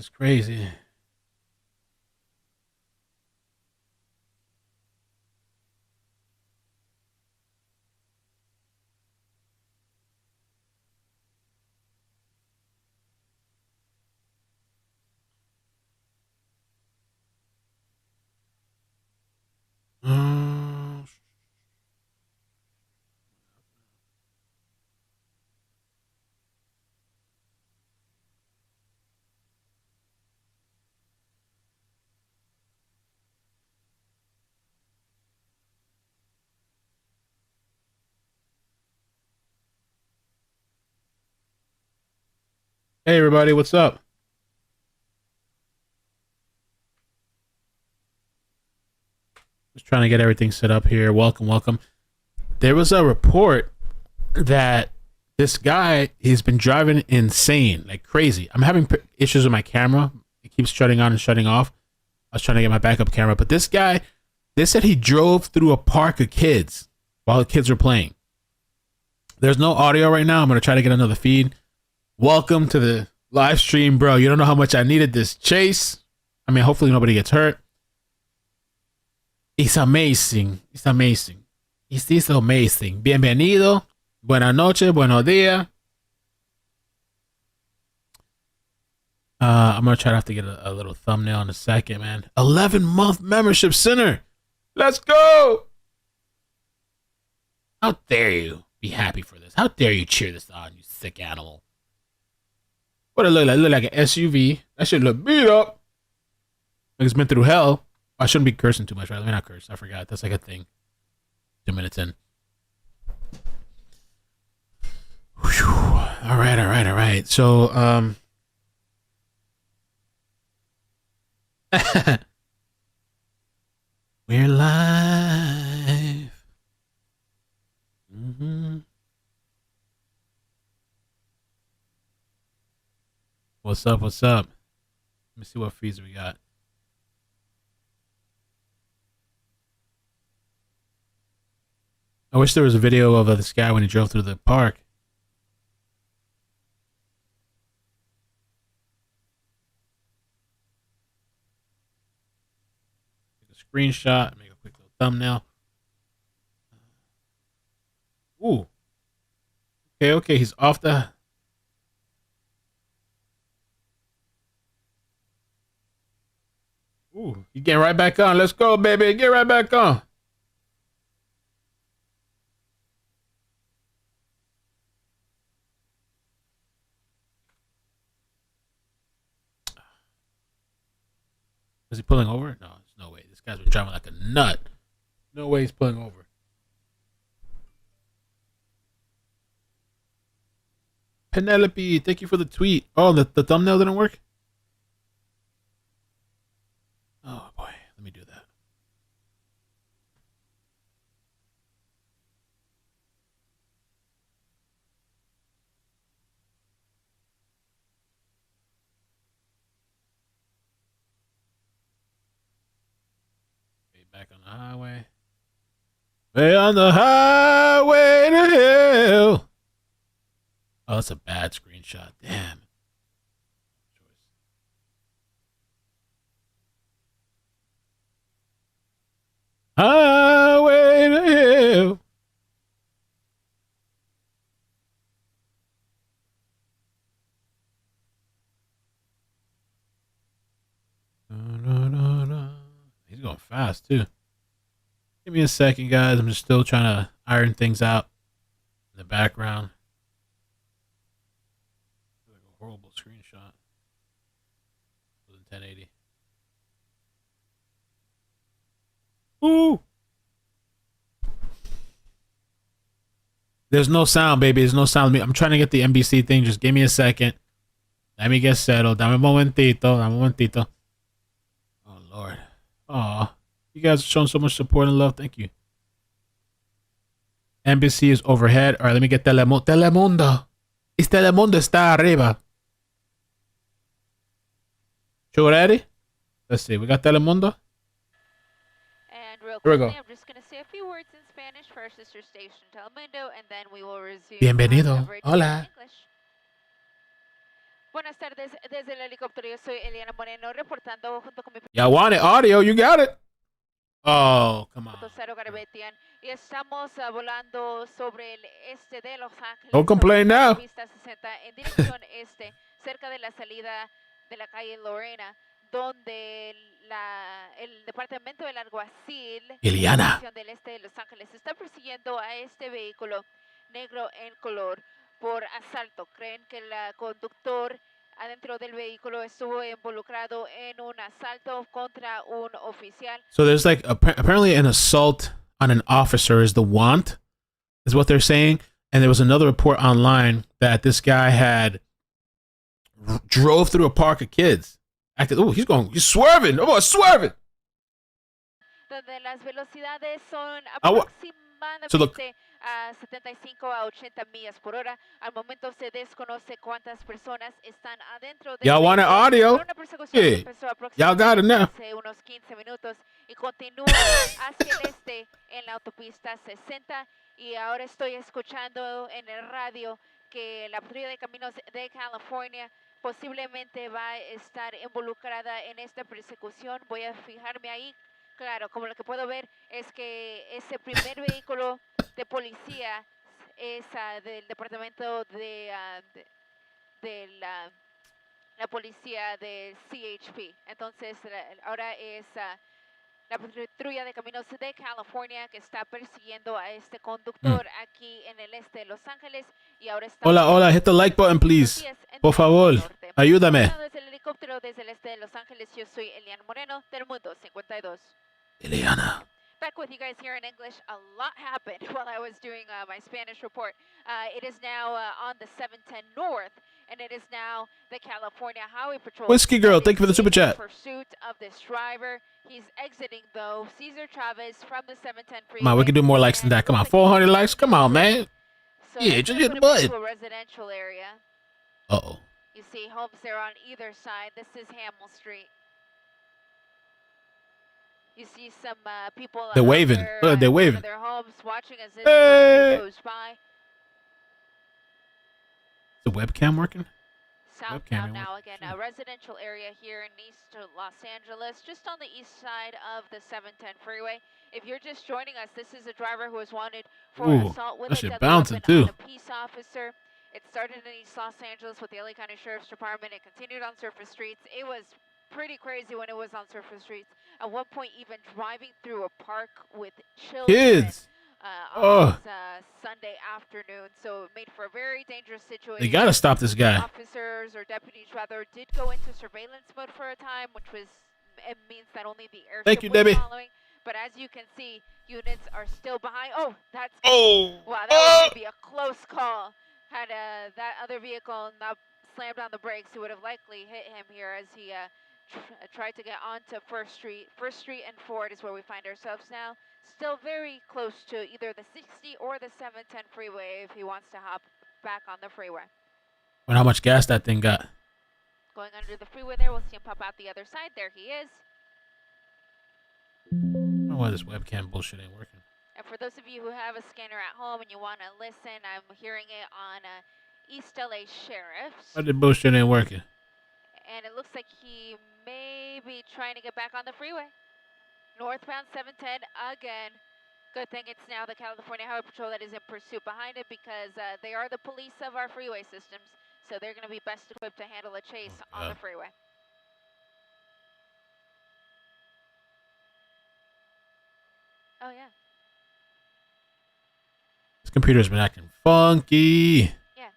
is crazy. Uh, hey, everybody, what's up? Just trying to get everything set up here. Welcome, welcome. There was a report that this guy, he's been driving insane, like crazy. I'm having issues with my camera. It keeps shutting on and shutting off. I was trying to get my backup camera, but this guy, they said he drove through a park of kids while the kids were playing. There's no audio right now. I'm going to try to get another feed. Welcome to the live stream, bro. You don't know how much I needed this chase. I mean, hopefully nobody gets hurt. It's amazing. It's amazing. It's amazing. Bienvenido. Buenas noches. Buenos días. I'm going to try to have to get a little thumbnail in a second, man. 11-month membership center. Let's go. How dare you be happy for this? How dare you cheer this on, you sick animal? What it look like? It look like an SUV. That should look beat up. Like it's been through hell. I shouldn't be cursing too much, right? Let me not curse. I forgot. That's like a thing. 2 minutes in. Whew. All right. So, we're live. What's up? Let me see what feeds we got. I wish there was a video of this guy when he drove through the park. Take a screenshot, make a quick little thumbnail. Ooh. Okay, he's off the... Ooh, you getting right back on. Let's go, baby. Get right back on. Is he pulling over? No, there's no way. This guy's been driving like a nut. No way he's pulling over. Penelope, thank you for the tweet. Oh, the thumbnail didn't work? Oh, boy. Let me do that. Okay, back on the highway. Way on the highway to hell. Oh, that's a bad screenshot. Damn. Highway to hell. He's going fast too. Give me a second, guys. I'm just still trying to iron things out in the background. Like a horrible screenshot. With a 1080. Ooh. There's no sound, baby. There's no sound. I'm trying to get the NBC thing. Just give me a second. Let me get settled. Dame un momentito. Oh, Lord. Aw. You guys are showing so much support and love. Thank you. NBC is overhead. All right, let me get Telemundo. Telemundo está arriba. You ready? Let's see. We got Telemundo. And real Here we quickly, go. I'm just going to say a few words in Spanish for our sister station Telemundo, and then we will resume Bienvenido. coverage Hola. in English. Buenas tardes, desde el helicóptero. Yo soy Eliana Moreno, reportando junto con mi Y'all want it audio? You got it. Oh, come on. piloto Cero Garbetian. Y estamos volando sobre el este de Los Ángeles. Don't complain sobre la now. autopista 60 en dirección este, cerca de la salida de la calle Lorena, donde el departamento del alguacil Eliana. del este de Los Ángeles está persiguiendo a este vehículo negro en color por asalto. Creen que el conductor adentro del vehículo estuvo involucrado en un asalto contra un oficial. So there's like apparently an assault on an officer is the want, is what they're saying. And there was another report online that this guy had drove through a park of kids. Acted, oh, he's swerving. Oh, swerving. Donde las velocidades son So aproximadamente a 75 a 80 millas por hora. Al momento se desconoce cuántas personas están adentro del y'all want an audio? Una persecución Yeah. empezó Y'all got it now. hace unos 15 minutos y continúa hacia el este en la autopista 60 y ahora estoy escuchando en el radio que la patrulla de caminos de California posiblemente va a estar involucrada en esta persecución. Voy a fijarme ahí. Claro, como lo que puedo ver es que ese primer vehículo de policía es del departamento de la policía de CHP. Entonces, ahora es la patrulla de caminos de California que está persiguiendo a este conductor aquí en el este de Los Ángeles y ahora está... Hola, hit the like button, please. Por favor, ayúdame. Desde el helicóptero desde el este de Los Ángeles, yo soy Eliana Moreno, del Mundo 52. Eliana. Back with you guys here in English. A lot happened while I was doing my Spanish report. It is now on the 710 North, and it is now the California Highway Patrol. Whiskey Girl, thank you for the super chat. Pursuit of this driver. He's exiting, though, Cesar Chavez from the 710 freeway. Come on, we can do more likes than that. Come on, 400 likes. Come on, man. So Yeah, just hit the button. to a residential area. Uh-oh. You see homes there on either side. This is Hamill Street. You see some people. They're waving. There, They're waving. Their homes, watching as this goes by. Is the webcam working? Southbound now again, a residential area here in East Los Angeles, just on the east side of the 710 freeway. If you're just joining us, this is a driver who was wanted for assault with a deadly weapon on a peace officer. It started in East Los Angeles with the LA County Sheriff's Department. It continued on surface streets. It was pretty crazy when it was on surface streets. At one point, even driving through a park with children. Kids. On Sunday afternoon, so it made for a very dangerous situation. They gotta stop this guy. Officers or deputies rather did go into surveillance mode for a time, which it means that only the airship Thank you, was Debbie. following. But as you can see, units are still behind. Oh, that's wow, that would be a close call. Had that other vehicle not slammed on the brakes, it would have likely hit him here as he tried to get onto First Street. First Street and Ford is where we find ourselves now. Still very close to either the 60 or the 710 freeway if he wants to hop back on the freeway. Wonder how much gas that thing got. Going under the freeway there, we'll see him pop out the other side. There he is. I don't know why this webcam bullshit ain't working. And for those of you who have a scanner at home and you want to listen, I'm hearing it on East LA Sheriff's. Why the bullshit ain't working? And it looks like he may be trying to get back on the freeway. Northbound 710 again. Good thing it's now the California Highway Patrol that is in pursuit behind it because they are the police of our freeway systems. So they're going to be best equipped to handle a chase on the freeway. Oh, yeah. This computer's been acting funky. Yeah.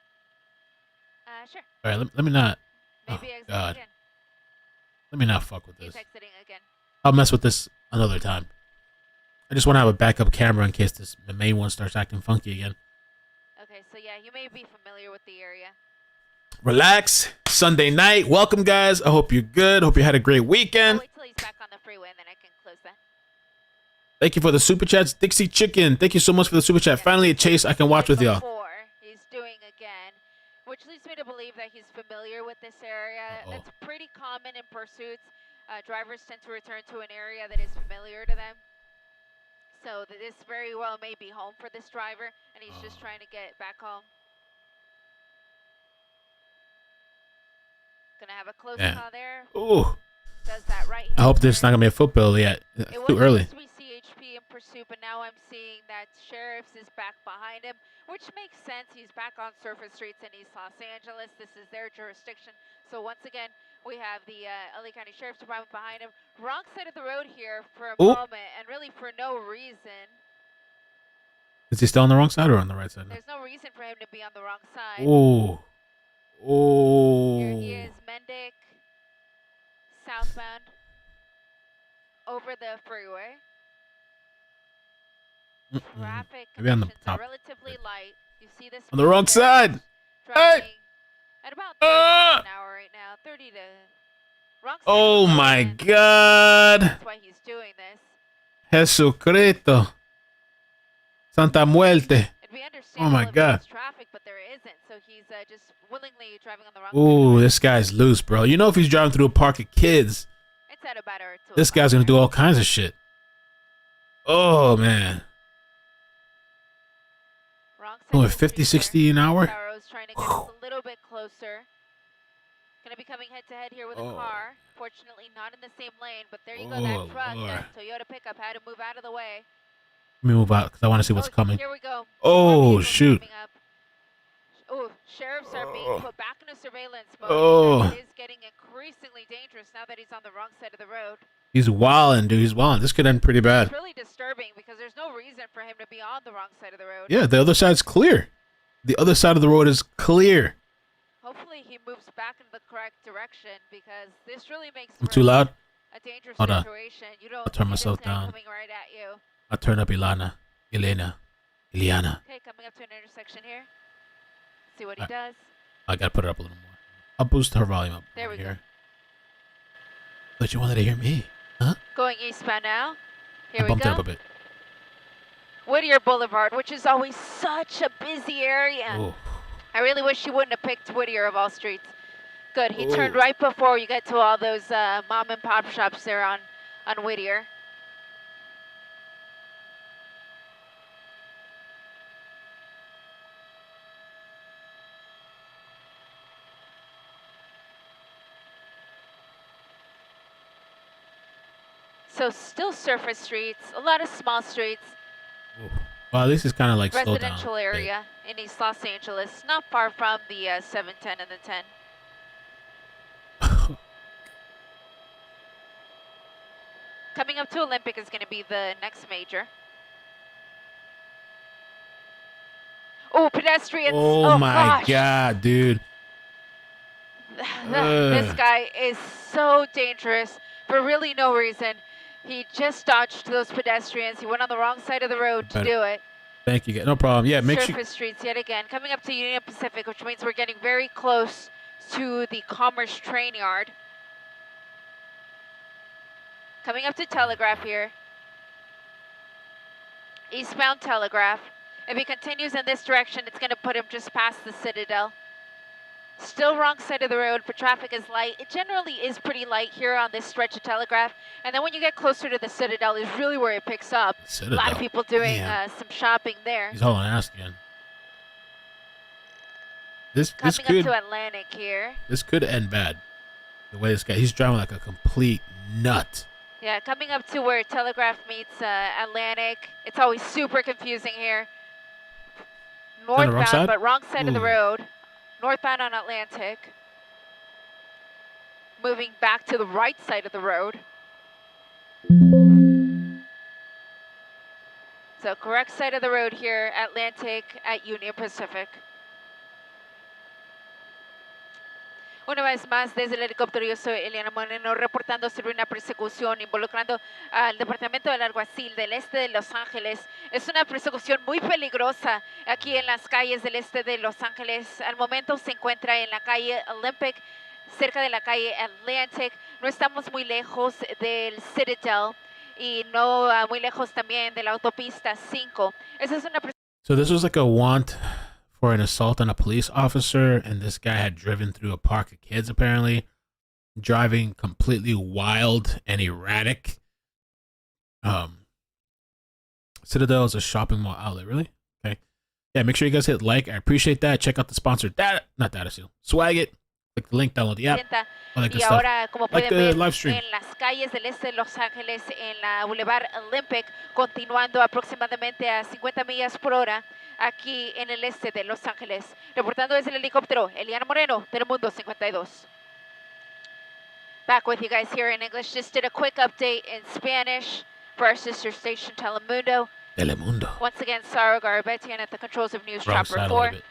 Sure. All right, let me not. Maybe oh, God. Again. Let me not fuck with this. He's exiting again. I'll mess with this another time. I just want to have a backup camera in case the main one starts acting funky again. Okay, so yeah, you may be familiar with the area. Relax. Sunday night. Welcome, guys. I hope you're good. Hope you had a great weekend. I'll wait till he's back on the freeway and then I can close that. Thank you for the super chats. Dixie Chicken. Thank you so much for the super chat. Finally a chase I can watch with y'all. He's doing again, which leads me to believe that he's familiar with this area. That's pretty common in pursuits. Drivers tend to return to an area that is familiar to them. So this very well may be home for this driver, and he's just trying to get back home. Gonna have a close Yeah. call there. Ooh. Does that right I hope this is turn. not gonna be a footbill yet. It Too was early. supposed to be CHP in pursuit, but now I'm seeing that Sheriff's is back behind him, which makes sense. He's back on surface streets in East Los Angeles. This is their jurisdiction. So once again, we have the LA County Sheriff's Department behind him. Wrong side of the road here for a moment, and really for no reason. Is he still on the wrong side or on the right side? There's no reason for him to be on the wrong side. Ooh. Oh. Here he is, Mendick, southbound, over the freeway. Traffic conditions are relatively light. You see this on the wrong side. Driving at about 30 miles an hour right now. 30 to wrong side. Oh my God. That's why he's doing this. Jesucristo. Santa Muerte. Oh my God. Traffic, but there isn't. So he's just willingly driving on the wrong Ooh, side. this guy's loose, bro. You know if he's driving through a park of kids, it's at about this guy's gonna do all kinds of shit. Oh man. Going 50, 60 an hour? Trying to get us a little bit closer. Gonna be coming head to head here with a car. Fortunately, not in the same lane, but there you go. That truck, that Toyota pickup had to move out of the way. Let me move out because I want to see what's coming. Here we go. Oh, shoot. Oh, sheriffs are being put back into surveillance mode. It is getting increasingly dangerous now that he's on the wrong side of the road. He's wilding, dude. He's wilding. This could end pretty bad. It's really disturbing because there's no reason for him to be on the wrong side of the road. Yeah, the other side's clear. The other side of the road is clear. Hopefully he moves back in the correct direction because this really makes I'm too loud? A dangerous Hold on. situation. You don't I'll turn myself down. coming right at you. I'll turn up Ileana. Okay, coming up to an intersection here. See what he does. I gotta put it up a little more. I'll boost her volume up. There we go. But you wanted to hear me, huh? Going eastbound now. Here I we bumped go. it up a bit. Whittier Boulevard, which is always such a busy area. Ooh. I really wish you wouldn't have picked Whittier of all streets. Good, he turned right before you get to all those mom and pop shops there on Whittier. So still surface streets, a lot of small streets. Ooh. Well, this is kind of like residential area in East Los Angeles, not far from the 710 and the 10. Coming up to Olympic is going to be the next major. Oh, pedestrians! Oh my gosh. God, dude! This guy is so dangerous for really no reason. He just dodged those pedestrians. He went on the wrong side of the road to do it. Thank you. No problem. Yeah, make sure. Surface streets yet again. Coming up to Union Pacific, which means we're getting very close to the Commerce train yard. Coming up to Telegraph here. Eastbound Telegraph. If he continues in this direction, it's going to put him just past the Citadel. Still wrong side of the road, but traffic is light. It generally is pretty light here on this stretch of Telegraph. And then when you get closer to the Citadel is really where it picks up. Citadel. A lot of people doing some shopping there. He's hauling ass again. This Coming could up to Atlantic here. This could end bad. The way this guy, he's driving like a complete nut. Yeah, coming up to where Telegraph meets Atlantic. It's always super confusing here. Northbound, but wrong side of the road. Northbound on Atlantic. Moving back to the right side of the road. So correct side of the road here, Atlantic at Union Pacific. Una vez más, desde el helicóptero, yo soy Eliana Moreno, reportando sobre una persecución involucrando al Departamento del Alguacil del este de Los Ángeles. Es una persecución muy peligrosa aquí en las calles del este de Los Ángeles. Al momento se encuentra en la calle Olympic, cerca de la calle Atlantic. No estamos muy lejos del Citadel y no muy lejos también de la autopista 5. Esa es una So this was like a want for an assault on a police officer, and this guy had driven through a park of kids, apparently, driving completely wild and erratic. Citadel is a shopping mall outlet, really? Okay. Yeah, make sure you guys hit like. I appreciate that. Check out the sponsor, Not Data Seal. Swag It. click the link, download the app, all that good Y stuff. ahora, como Like pueden the ver, live stream. en las calles del este de Los Ángeles, en la Boulevard Olympic, continuando aproximadamente a 50 millas por hora, aquí en el este de Los Ángeles. Reportando desde el helicóptero, Eliana Moreno, Telemundo 52. Back with you guys here in English. Just did a quick update in Spanish for our sister station, Telemundo. Telemundo. Once again, Sara Garabetian at the controls of News Wrong Chopper side a 4. little bit.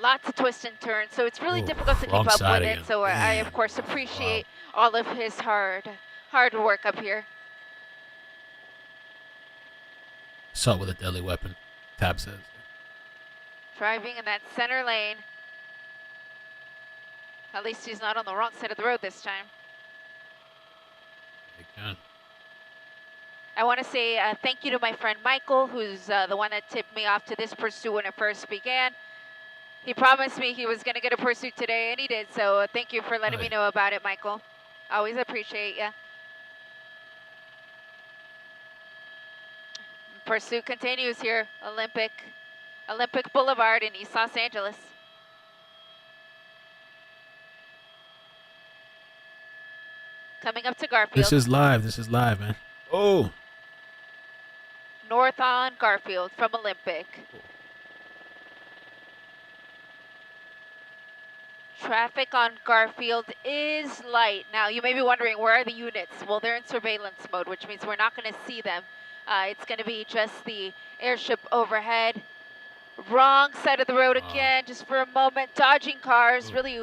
Lots of twists and turns, so it's really difficult to keep wrong up side with again. it. So I, of course, appreciate all of his hard work up here. Assault with a deadly weapon, Tab says. Driving in that center lane. At least he's not on the wrong side of the road this time. They can. I want to say thank you to my friend Michael, who's the one that tipped me off to this pursuit when it first began. He promised me he was going to get a pursuit today, and he did. So thank you for letting me know about it, Michael. Always appreciate you. Pursuit continues here, Olympic Boulevard in East Los Angeles. Coming up to Garfield. This is live, man. Oh. North on Garfield from Olympic. Traffic on Garfield is light. Now, you may be wondering, where are the units? Well, they're in surveillance mode, which means we're not going to see them. It's going to be just the airship overhead. Wrong side of the road again, just for a moment. Dodging cars, really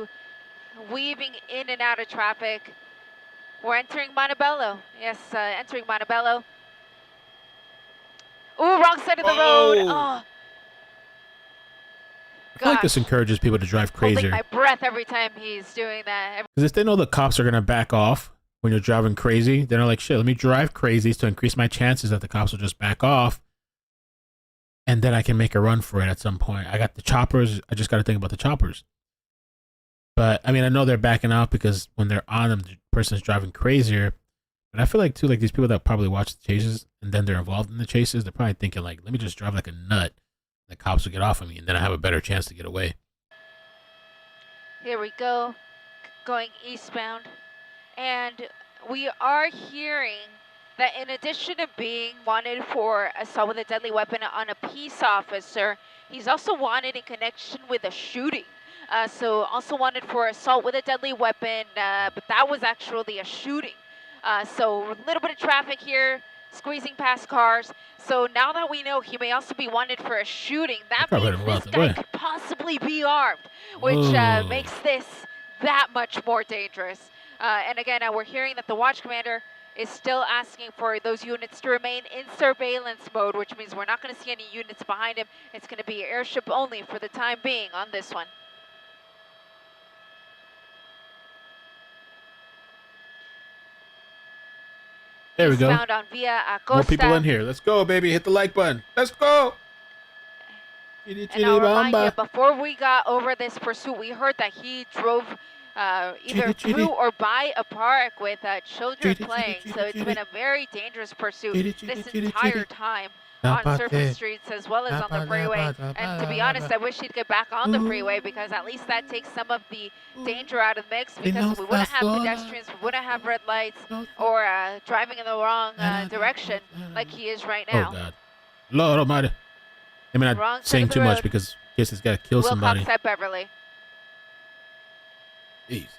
weaving in and out of traffic. We're entering Montebello. Yes, entering Montebello. Ooh, wrong side of the road. Oh. I feel like this encourages people to drive crazier. Holding my breath every time he's doing that. Because if they know the cops are going to back off when you're driving crazy, they're like, shit, let me drive crazy to increase my chances that the cops will just back off. And then I can make a run for it at some point. I got the choppers. I just got to think about the choppers. But, I mean, I know they're backing off because when they're on them, the person's driving crazier. But I feel like, too, like these people that probably watch the chases and then they're involved in the chases, they're probably thinking, like, let me just drive like a nut. The cops will get off of me, and then I have a better chance to get away. Here we go, going eastbound. And we are hearing that in addition to being wanted for assault with a deadly weapon on a peace officer, he's also wanted in connection with a shooting. So also wanted for assault with a deadly weapon, but that was actually a shooting. So a little bit of traffic here, squeezing past cars. So now that we know he may also be wanted for a shooting, that means this guy could possibly be armed, which makes this that much more dangerous. And again, we're hearing that the watch commander is still asking for those units to remain in surveillance mode, which means we're not going to see any units behind him. It's going to be airship only for the time being on this one. There we go. Found on Via Acosta. More people in here. Let's go, baby. Hit the like button. Let's go. And I'll remind you, before we got over this pursuit, we heard that he drove either through or by a park with children playing. So it's been a very dangerous pursuit this entire time on surface streets as well as on the freeway. And to be honest, I wish he'd get back on the freeway because at least that takes some of the danger out of the mix, because we wouldn't have pedestrians, we wouldn't have red lights or driving in the wrong direction like he is right now. Oh, God. Lord almighty. I mean, I'm not saying too much because in case he's got to kill somebody. Wilcox at Beverly. Jesus.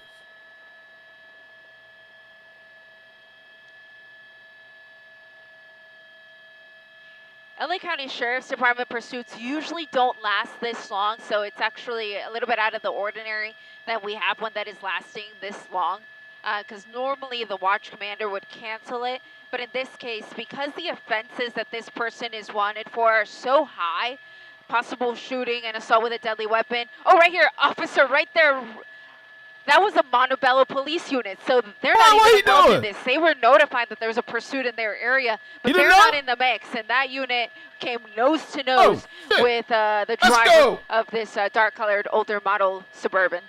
LA County Sheriff's Department pursuits usually don't last this long, so it's actually a little bit out of the ordinary that we have one that is lasting this long, because normally the watch commander would cancel it, but in this case, because the offenses that this person is wanted for are so high, possible shooting and assault with a deadly weapon. Oh, right here, officer, right there. That was a Montebello police unit, so they're not even involved in this. They were notified that there was a pursuit in their area, but they're not in the mix, and that unit came nose to nose with the driver of this dark-colored older model Suburban.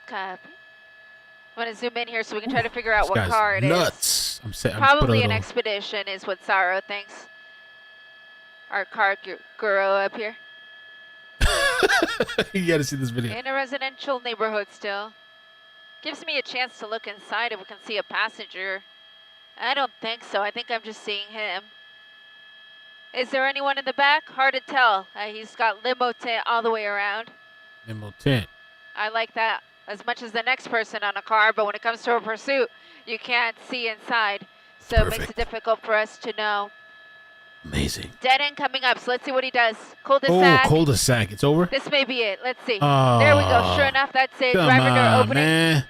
Copy. I'm going to zoom in here so we can try to figure out what car it is. Nuts. Probably an Expedition is what Saro thinks. Our car guru up here. You gotta see this video. In a residential neighborhood still. Gives me a chance to look inside if we can see a passenger. I don't think so. I think I'm just seeing him. Is there anyone in the back? Hard to tell. He's got limo tent all the way around. Limo tent. I like that as much as the next person on a car, but when it comes to a pursuit, you can't see inside. So it makes it difficult for us to know. Amazing. Dead end coming up, so let's see what he does. Cul-de-sac. Oh, cul-de-sac. It's over? This may be it. Let's see. There we go. Sure enough, that's it. Driver door opening. Man.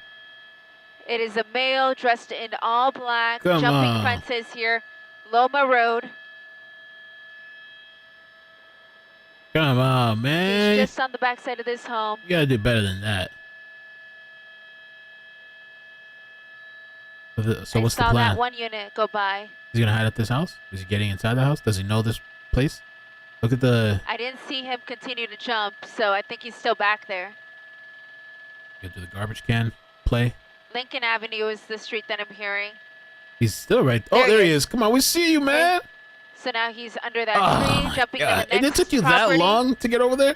It is a male dressed in all black, Come jumping on. fences here. Loma Road. Come on, man. He's just on the backside of this home. You gotta do better than that. So what's the I saw plan? that one unit go by. He's gonna hide at this house? Is he getting inside the house? Does he know this place? Look at the... I didn't see him continue to jump, so I think he's still back there. Go to the garbage can play. Lincoln Avenue is the street that I'm hearing. He's still right. Oh, there he is. Come on, we see you, man. So now he's under that tree, jumping in the next And it took you property. that long to get over there?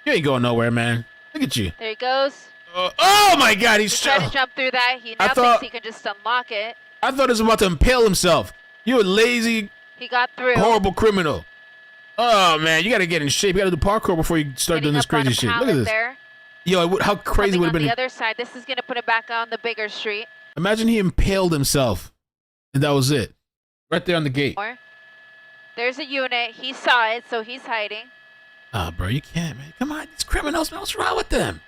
You ain't going nowhere, man. Look at you. There he goes. Oh my God, he's He tried to jump through that. He now thinks he can just unlock it. I thought he was about to impale himself. You a lazy, He got through. horrible criminal. Oh man, you gotta get in shape. You gotta do parkour before you start doing this Getting up on crazy a shit. Look at pallet this. there. Yo, how crazy Coming would on have been. the other side. This is gonna put it back on the bigger street. Imagine he impaled himself, and that was it, right there on the gate. There's a unit. He saw it, so he's hiding. Ah, bro, you can't, man. Come on, these criminals, man. What's wrong with them?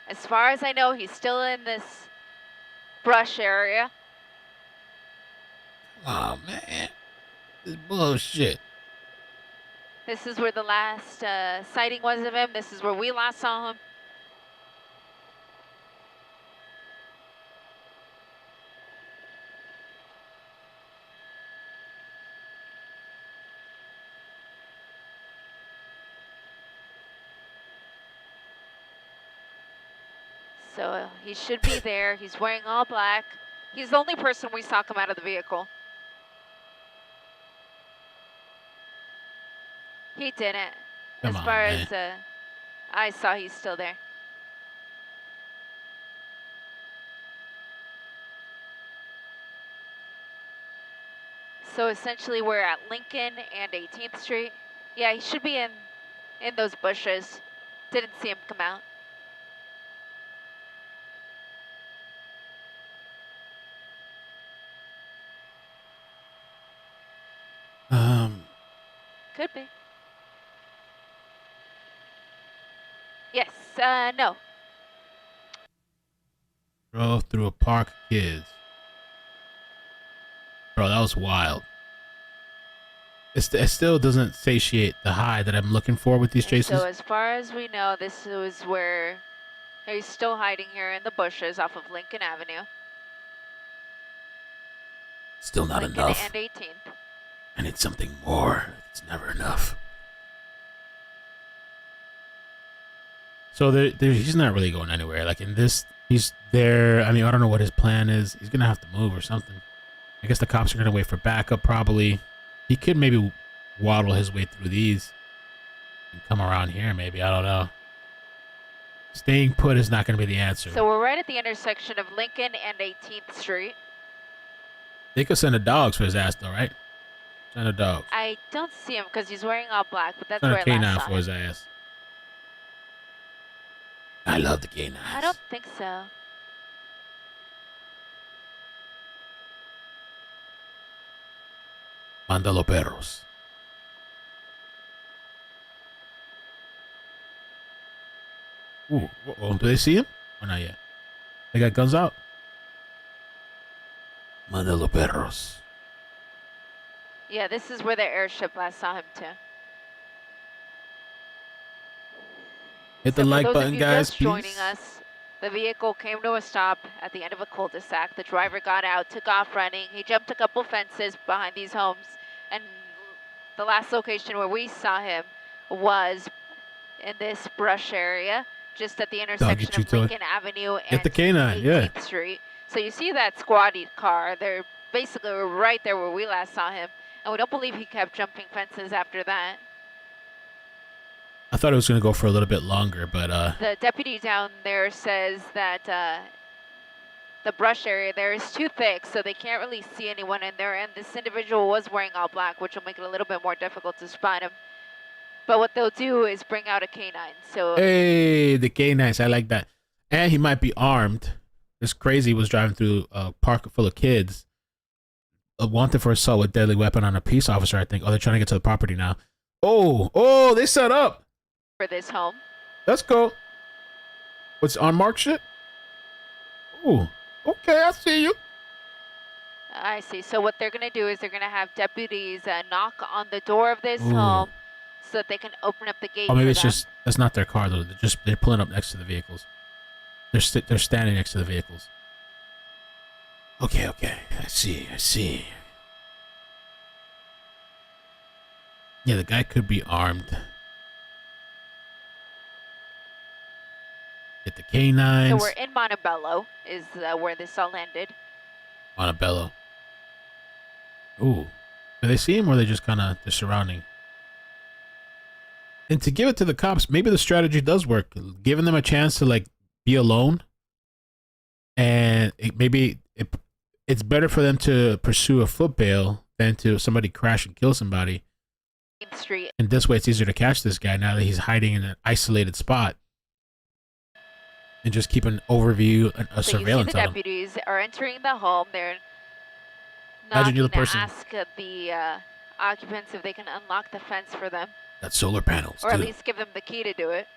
As far as I know, he's still in this brush area. Oh man, this bullshit. This is where the last sighting was of him. This is where we last saw him. So he should be there. He's wearing all black. He's the only person we saw come out of the vehicle. He didn't. Come as on, far man. as I saw, he's still there. So essentially we're at Lincoln and 18th Street. Yeah, he should be in those bushes. Didn't see him come out. Could be. Yes, no. Drove through a park of kids. Bro, that was wild. It still doesn't satiate the high that I'm looking for with these chases. So as far as we know, this was where he's still hiding here in the bushes off of Lincoln Avenue. Still not Lincoln enough. and 18th. I need something more. It's never enough. So he's not really going anywhere. Like in this, he's there. I mean, I don't know what his plan is. He's gonna have to move or something. I guess the cops are gonna wait for backup. Probably. He could maybe waddle his way through these and come around here. Maybe, I don't know. Staying put is not gonna be the answer. So we're right at the intersection of Lincoln and 18th Street. They could send the dogs for his ass, though, right? Send the dogs. I don't see him because he's wearing all black, but that's Send where a I last canine saw for him. his ass. I love the canines. I don't think so. Mándalo perros. Ooh, uh-oh. Do they see him? Or not yet? They got guns out. Mándalo perros. Yeah, this is where the airship last saw him too. Hit the So for like those of button, you guys, just please. joining us, the vehicle came to a stop at the end of a cul-de-sac. The driver got out, took off running. He jumped a couple fences behind these homes, and the last location where we saw him was in this brush area, just at the intersection you of to it. Lincoln Avenue Get and the canine, 18th yeah. Street. So you see that squatty car. They're basically right there where we last saw him, and we don't believe he kept jumping fences after that. thought it was gonna go for a little bit longer, but The deputy down there says that the brush area there is too thick, so they can't really see anyone in there. And this individual was wearing all black, which will make it a little bit more difficult to spot him. But what they'll do is bring out a canine. So hey, the K9s, I like that. And he might be armed. This crazy was driving through a park full of kids. Wanted for assault with deadly weapon on a peace officer, I think. Oh, they're trying to get to the property now. Oh, they set up. for this home. Let's go. What's unmarked shit? Ooh, okay, I see you. I see. So what they're going to do is they're going to have deputies knock on the door of this Ooh. home so that they can open up the gate. Oh, maybe for it's them. just that's not their car though. They're pulling up next to the vehicles. They're standing next to the vehicles. Okay, I see. Yeah, the guy could be armed. Get the canines. So we're in Montebello is where this all ended. Montebello. Ooh. Do they see him or are they just kind of they're surrounding? And to give it to the cops, maybe the strategy does work. Giving them a chance to like be alone. And it's better for them to pursue a foot bail than to somebody crash and kill somebody. Street. And this way it's easier to catch this guy now that he's hiding in an isolated spot. And just keep an overview, a So surveillance you see the on him. deputies are entering the home. They're Imagine you're the knocking to person. ask the occupants if they can unlock the fence for them, Got solar panels, or too. at least give them the key to do it.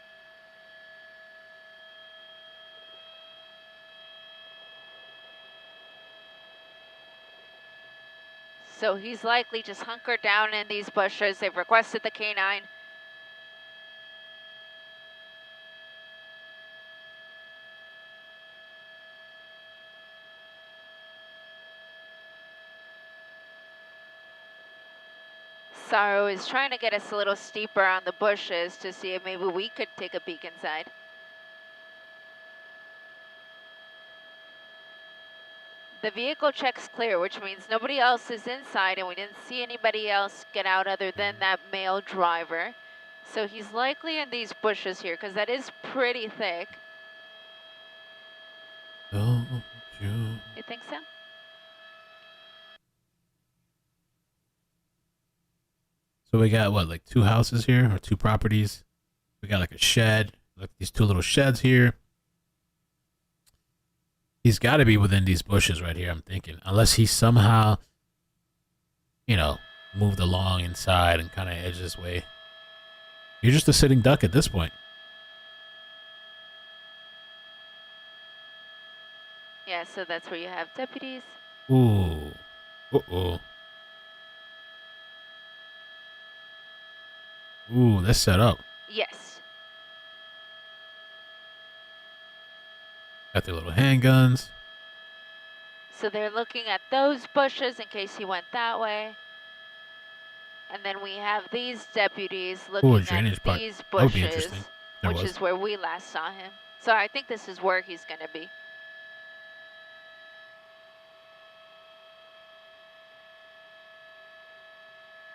So he's likely just hunkered down in these bushes. They've requested the canine. Sorrow is trying to get us a little steeper on the bushes to see if maybe we could take a peek inside. The vehicle check's clear, which means nobody else is inside and we didn't see anybody else get out other than that male driver. So he's likely in these bushes here because that is pretty thick. Don't you? You think so? So we got what, like 2 houses here or 2 properties? We got like a shed, like these 2 little sheds here. He's got to be within these bushes right here, I'm thinking. Unless he somehow, moved along inside and kind of edged his way. You're just a sitting duck at this point. Yeah, so that's where you have deputies. Ooh. Uh-oh. Ooh, that's set up. Yes. Got their little handguns. So they're looking at those bushes in case he went that way. And then we have these deputies looking drainage at pipe. these That would be bushes, interesting. There which was. is where we last saw him. So I think this is where he's going to be.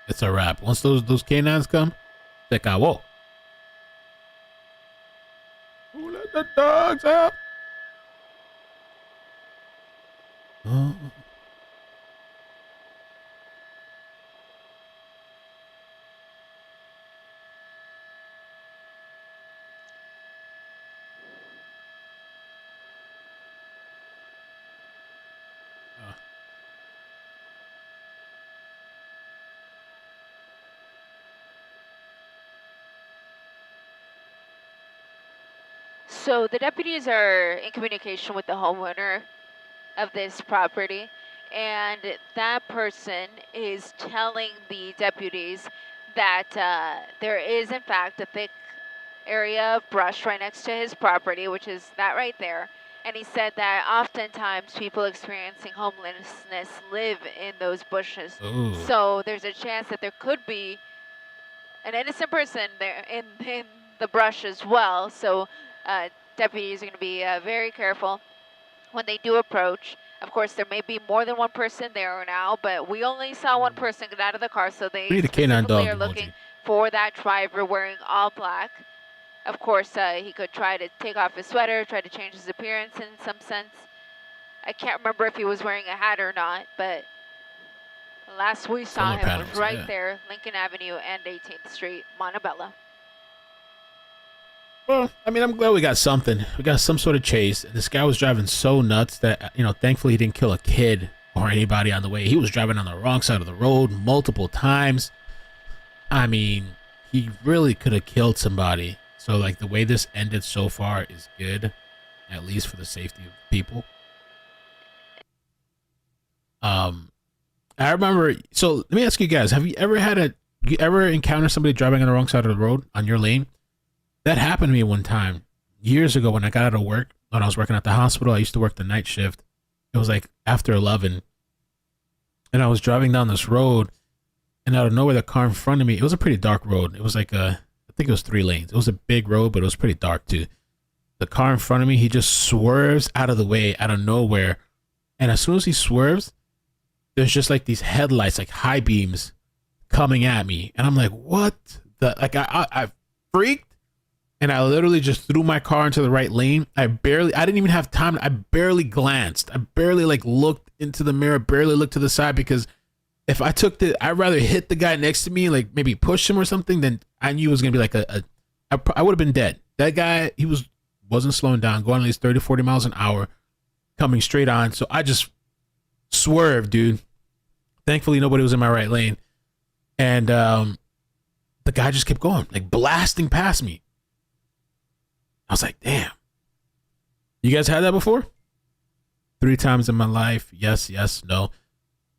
It's a wrap. Once those canines come, se acabó. Who let the dogs out? Oh. So the deputies are in communication with the homeowner of this property, and that person is telling the deputies that there is in fact a thick area of brush right next to his property, which is that right there. And he said that oftentimes people experiencing homelessness live in those bushes. Ooh. So there's a chance that there could be an innocent person there in the brush as well. So deputies are going to be very careful when they do approach. Of course, there may be more than one person there now, but we only saw one person get out of the car, so they We need a canine specifically dog are looking emoji. for that driver wearing all black. Of course, he could try to take off his sweater, try to change his appearance in some sense. I can't remember if he was wearing a hat or not, but last we saw Solar him panels, was right yeah. there, Lincoln Avenue and 18th Street, Montebello. Well, I mean, I'm glad we got something. We got some sort of chase. This guy was driving so nuts that, thankfully he didn't kill a kid or anybody on the way. He was driving on the wrong side of the road multiple times. I mean, he really could have killed somebody. So, like, the way this ended so far is good, at least for the safety of people. I remember. So, let me ask you guys: have you ever encountered somebody driving on the wrong side of the road on your lane? That happened to me one time years ago when I got out of work. When I was working at the hospital, I used to work the night shift. It was like after 11, and I was driving down this road, and out of nowhere, the car in front of me. It was a pretty dark road. It was like I think it was 3 lanes. It was a big road, but it was pretty dark too. The car in front of me, he just swerves out of the way out of nowhere, and as soon as he swerves, there's just like these headlights, like high beams, coming at me, and I'm like, what? I freaked. And I literally just threw my car into the right lane. I didn't even have time. I barely glanced. I barely looked into the mirror, barely looked to the side, because if I I'd rather hit the guy next to me, like maybe push him or something, than I knew it was going to be like I would have been dead. That guy, he wasn't slowing down, going at least 30, 40 miles an hour, coming straight on. So I just swerved, dude. Thankfully, nobody was in my right lane. And the guy just kept going, like blasting past me. I was like, damn. You guys had that before? 3 times in my life. Yes, no.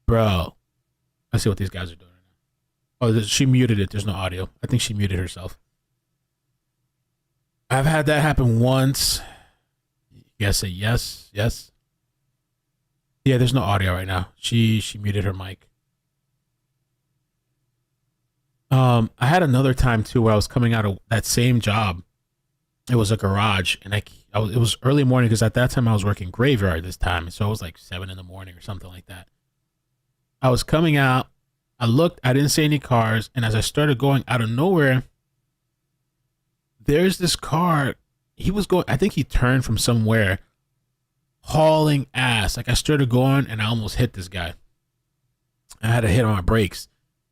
Bro. Let's see what these guys are doing right now. Oh, she muted it. There's no audio. I think she muted herself. I've had that happen once. You guys say yes. Yeah, there's no audio right now. She muted her mic. I had another time too where I was coming out of that same job. It was a garage, and it was early morning because at that time I was working graveyard this time, so it was like 7 in the morning or something like that. I was coming out, I looked, I didn't see any cars, and as I started going out of nowhere, there's this car. He was going, I think he turned from somewhere, hauling ass. Like I started going, and I almost hit this guy. I had to hit on my brakes,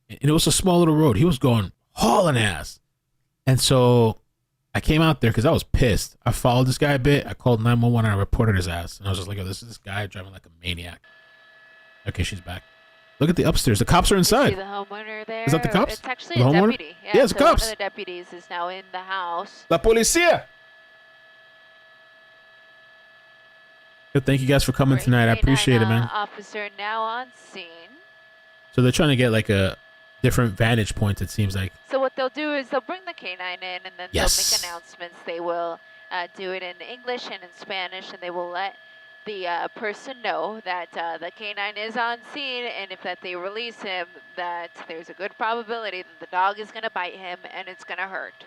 and it was a small little road. He was going hauling ass, and so I came out there because I was pissed. I followed this guy a bit. I called 911 and I reported his ass. And I was just like, oh, this is this guy driving like a maniac. Okay, she's back. Look at the upstairs. The cops are inside. You see the homeowner there? Is that the cops? It's actually The a homeowner? deputy. Yeah, it's so cops. One of the deputies is now in the house. La policía. Good, thank you guys for coming tonight. I appreciate it, man. Officer now on scene. So they're trying to get like a different vantage point, it seems like. So what they'll do is they'll bring the canine in, and then Yes. they'll make announcements. They will do it in English and in Spanish, and they will let the person know that the canine is on scene, and if that they release him, that there's a good probability that the dog is going to bite him and it's going to hurt.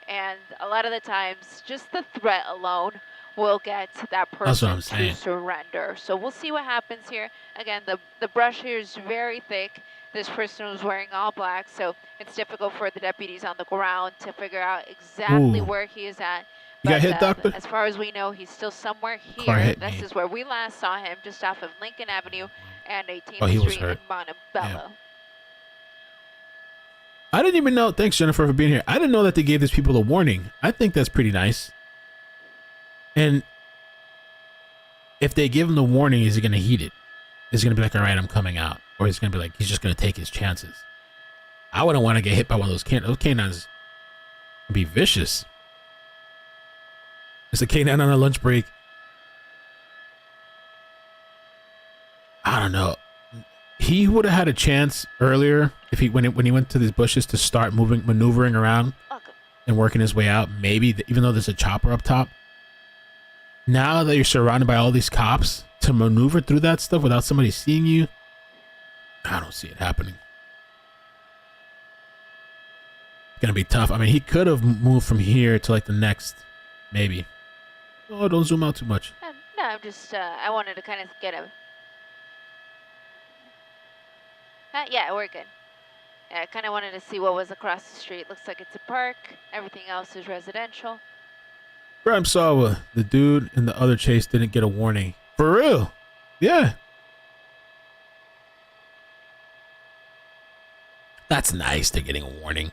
And a lot of the times, just the threat alone will get that person to surrender. So we'll see what happens here. Again, the brush here is very thick. This person was wearing all black, so it's difficult for the deputies on the ground to figure out exactly where he is at. You got hit, doctor? As far as we know, he's still somewhere here. This is where we last saw him, just off of Lincoln Avenue and 18th Street in Montebello. Yeah. I didn't even know. Thanks, Jennifer, for being here. I didn't know that they gave these people a warning. I think that's pretty nice. And if they give him the warning, is he going to heed it? Is he going to be like, all right, I'm coming out? Or he's going to be like, he's just going to take his chances? I wouldn't want to get hit by one of those canines. Those canines would be vicious. It's a canine on a lunch break. I don't know. He would have had a chance earlier if when he went to these bushes to start maneuvering around and working his way out. Maybe even though there's a chopper up top. Now that you're surrounded by all these cops, to maneuver through that stuff without somebody seeing you, I don't see it happening. It's gonna be tough. I mean, he could have moved from here to like the next, maybe. Oh, don't zoom out too much. No, I'm just, I wanted to kind of get a... yeah, we're good. Yeah, I kind of wanted to see what was across the street. Looks like it's a park. Everything else is residential. Crime Sawa, the dude in the other chase didn't get a warning. For real? Yeah. That's nice. They're getting a warning.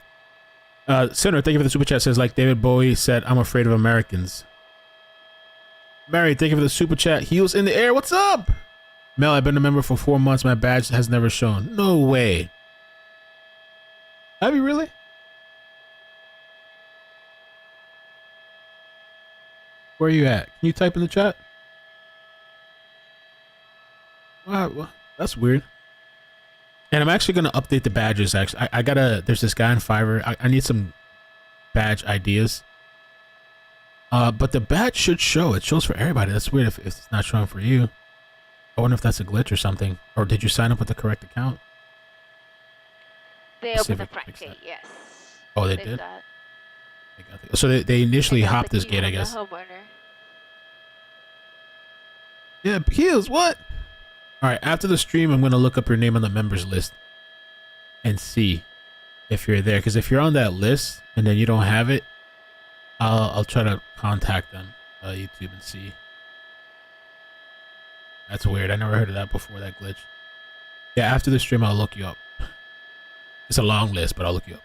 Sinner, thank you for the super chat. Says, like David Bowie said, I'm afraid of Americans. Mary, thank you for the super chat. Heels in the air. What's up? Mel, I've been a member for 4 months. My badge has never shown. No way. Have you really? Where are you at? Can you type in the chat? Wow, that's weird. And I'm actually going to update the badges. Actually, I gotta. There's this guy in Fiverr. I need some badge ideas. But the badge should show. It shows for everybody. That's weird if it's not showing for you. I wonder if that's a glitch or something. Or did you sign up with the correct account? They opened the front gate, yes. Oh, they did? So they initially hopped this gate, I guess. Yeah, Heels, what? All right, after the stream, I'm going to look up your name on the members list and see if you're there. Because if you're on that list and then you don't have it, I'll try to contact them, YouTube, and see. That's weird. I never heard of that before, that glitch. Yeah, after the stream, I'll look you up. It's a long list, but I'll look you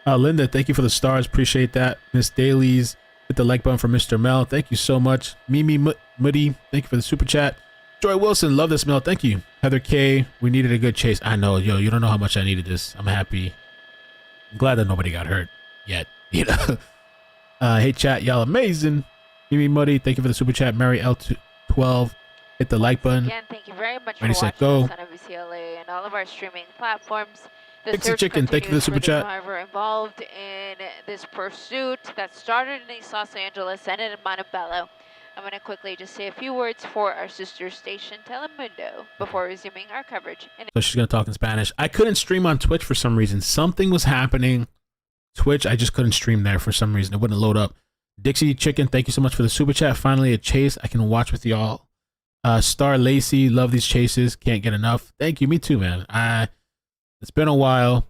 up. Linda, thank you for the stars. Appreciate that. Miss Dailies, hit the like button for Mr. Mel. Thank you so much. Mimi Muddy, thank you for the super chat. Joy Wilson, love this, Mel. Thank you. Heather K, we needed a good chase. I know, yo, you don't know how much I needed this. I'm happy. I'm glad that nobody got hurt yet, you know. Hey, chat, y'all amazing. Mimi Muddy, thank you for the super chat. Mary L12, hit the like button. Again, thank you very much Ready, for set, watching go. us on WCLA and all of our streaming platforms. The Pixie search Chicken, thank you for the super chat. driver involved in this pursuit that started in East Los Angeles, ended in Montebello. I'm going to quickly just say a few words for our sister station, Telemundo, before resuming our coverage. So she's going to talk in Spanish. I couldn't stream on Twitch for some reason. Something was happening. Twitch, I just couldn't stream there for some reason. It wouldn't load up. Dixie Chicken, thank you so much for the super chat. Finally, a chase I can watch with y'all. Star Lacey, love these chases. Can't get enough. Thank you. Me too, man. It's been a while.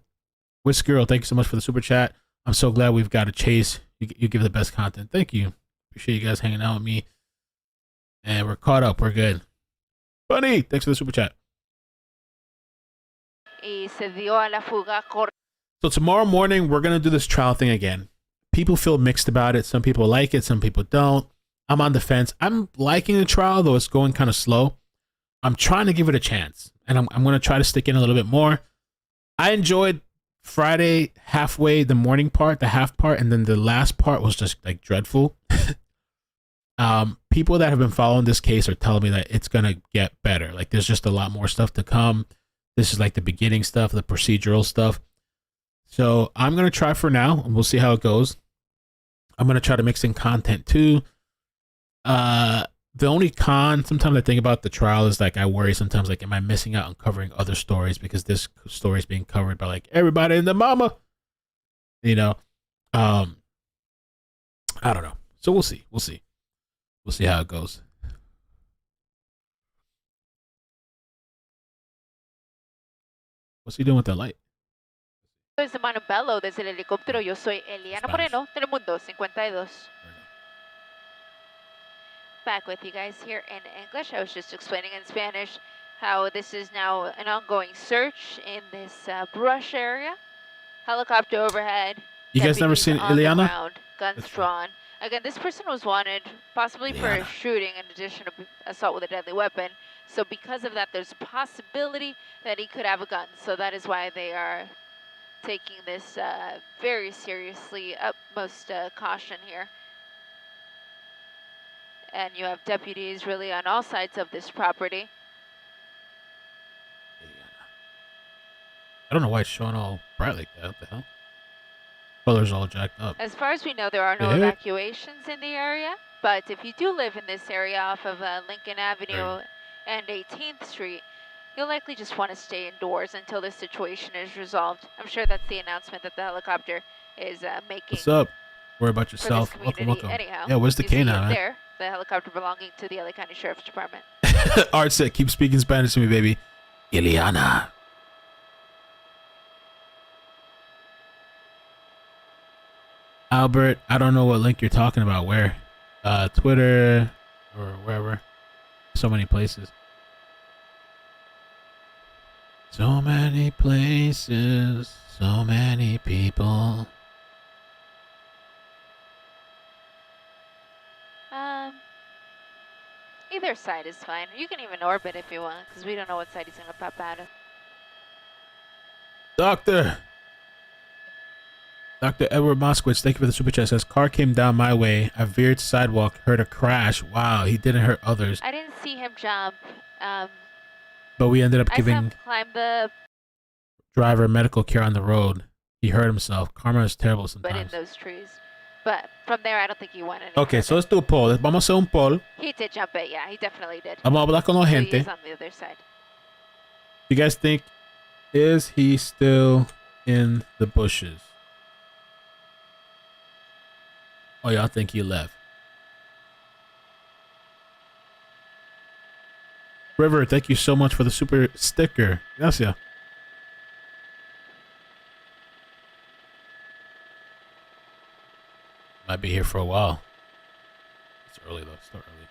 Whisk Girl, thank you so much for the super chat. I'm so glad we've got a chase. You give the best content. Thank you. Appreciate you guys hanging out with me. And we're caught up. We're good. Bunny, thanks for the super chat. So tomorrow morning, we're going to do this trial thing again. People feel mixed about it. Some people like it. Some people don't. I'm on the fence. I'm liking the trial, though it's going kind of slow. I'm trying to give it a chance. And I'm going to try to stick in a little bit more. I enjoyed Friday halfway, the morning part, the half part, and then the last part was just like dreadful. People that have been following this case are telling me that it's going to get better. Like there's just a lot more stuff to come. This is like the beginning stuff, the procedural stuff. So I'm going to try for now and we'll see how it goes. I'm going to try to mix in content too. The only con sometimes I think about the trial is like I worry sometimes like am I missing out on covering other stories because this story is being covered by like everybody in the mama, you know. I don't know. So we'll see how it goes. What's he doing with that light? Desde Montebello, desde el helicóptero, yo soy Eliana Moreno, Telemundo 52. Back with you guys here in English. I was just explaining in Spanish how this is now an ongoing search in this brush area. Helicopter overhead. You guys never seen Ileana? Ground, guns drawn. Again, this person was wanted possibly for shooting in addition to assault with a deadly weapon. So because of that, there's a possibility that he could have a gun. So that is why they are taking this very seriously, utmost caution here. And you have deputies really on all sides of this property. I don't know why it's showing all bright like that. What the hell? Colors all jacked up. As far as we know, there are no evacuations in the area. But if you do live in this area off of Lincoln Avenue and 18th Street, you'll likely just want to stay indoors until this situation is resolved. I'm sure that's the announcement that the helicopter is making. What's up? Worry about yourself. Welcome. Anyhow, yeah, where's the canine, man? There, the helicopter belonging to the LA County Sheriff's Department. Art said, keep speaking Spanish to me, baby. Ileana. Albert, I don't know what link you're talking about. Where? Twitter or wherever. So many places. So many places. So many people. Um, Either side is fine. You can even orbit if you want, because we don't know what side he's gonna pop out of. Doctor. Dr. Edward Moskowitz, thank you for the super chat. Says car came down my way. I veered sidewalk, heard a crash. Wow, he didn't hurt others. I didn't see him jump. But we ended up I saw him giving climb the, driver medical care on the road. He hurt himself. Karma is terrible but in sometimes. those trees. But from there, I don't think he went any Okay, so further. let's do a poll. Vamos a hacer un poll. He did jump it, yeah, he definitely did. Vamos a hablar con la So gente. he's on the other side. You guys think, is he still in the bushes? Oh, y'all think he left. River, thank you so much for the super sticker. Gracias. Might be here for a while. It's early though. It's still early.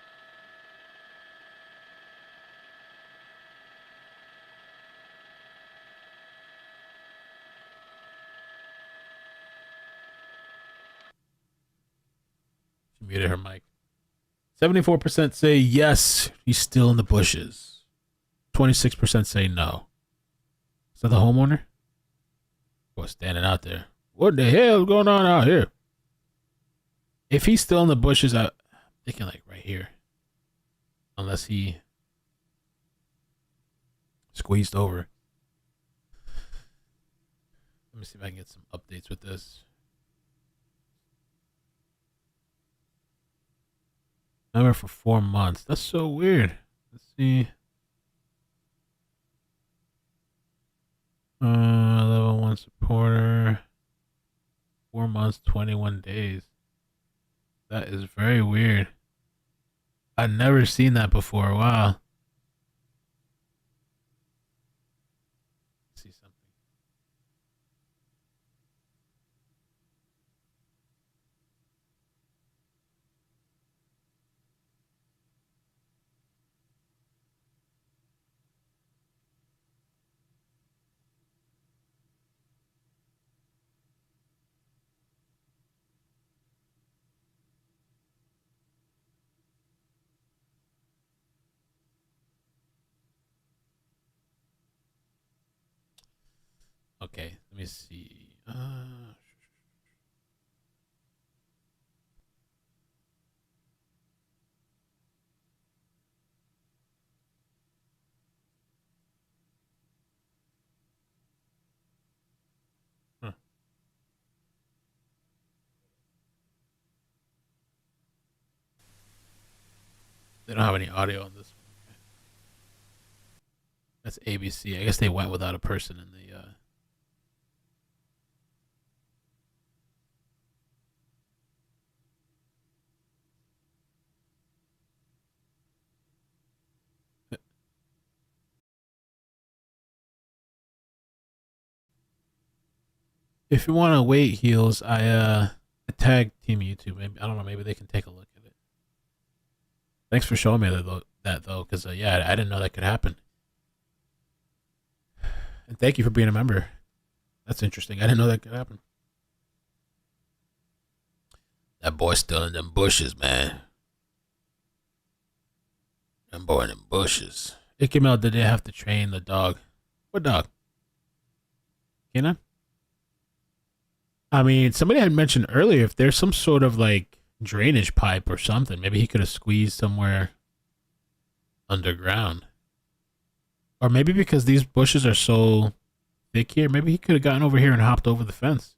She muted her mic. 74% say yes, he's still in the bushes. 26% say no. Is that the homeowner? Boy, standing out there. What the hell is going on out here? If he's still in the bushes, I'm thinking like right here. Unless he squeezed over. Let me see if I can get some updates with this. Number for 4 months. That's so weird. Let's see. Level 1 supporter. 4 months, 21 days. That is very weird. I've never seen that before. Wow. Let's see something. Okay, let me see. Huh. They don't have any audio on this one. Okay. That's ABC. I guess they went without a person in the. If you want to wait, heels, I tagged Team YouTube. Maybe I don't know. Maybe they can take a look at it. Thanks for showing me that though, because yeah, I didn't know that could happen. And thank you for being a member. That's interesting. I didn't know that could happen. That boy's still in them bushes, man. Them boy in them bushes. It came out that they have to train the dog. What dog? Canine? I mean, somebody had mentioned earlier if there's some sort of like drainage pipe or something, maybe he could have squeezed somewhere underground. Or maybe because these bushes are so thick here, maybe he could have gotten over here and hopped over the fence.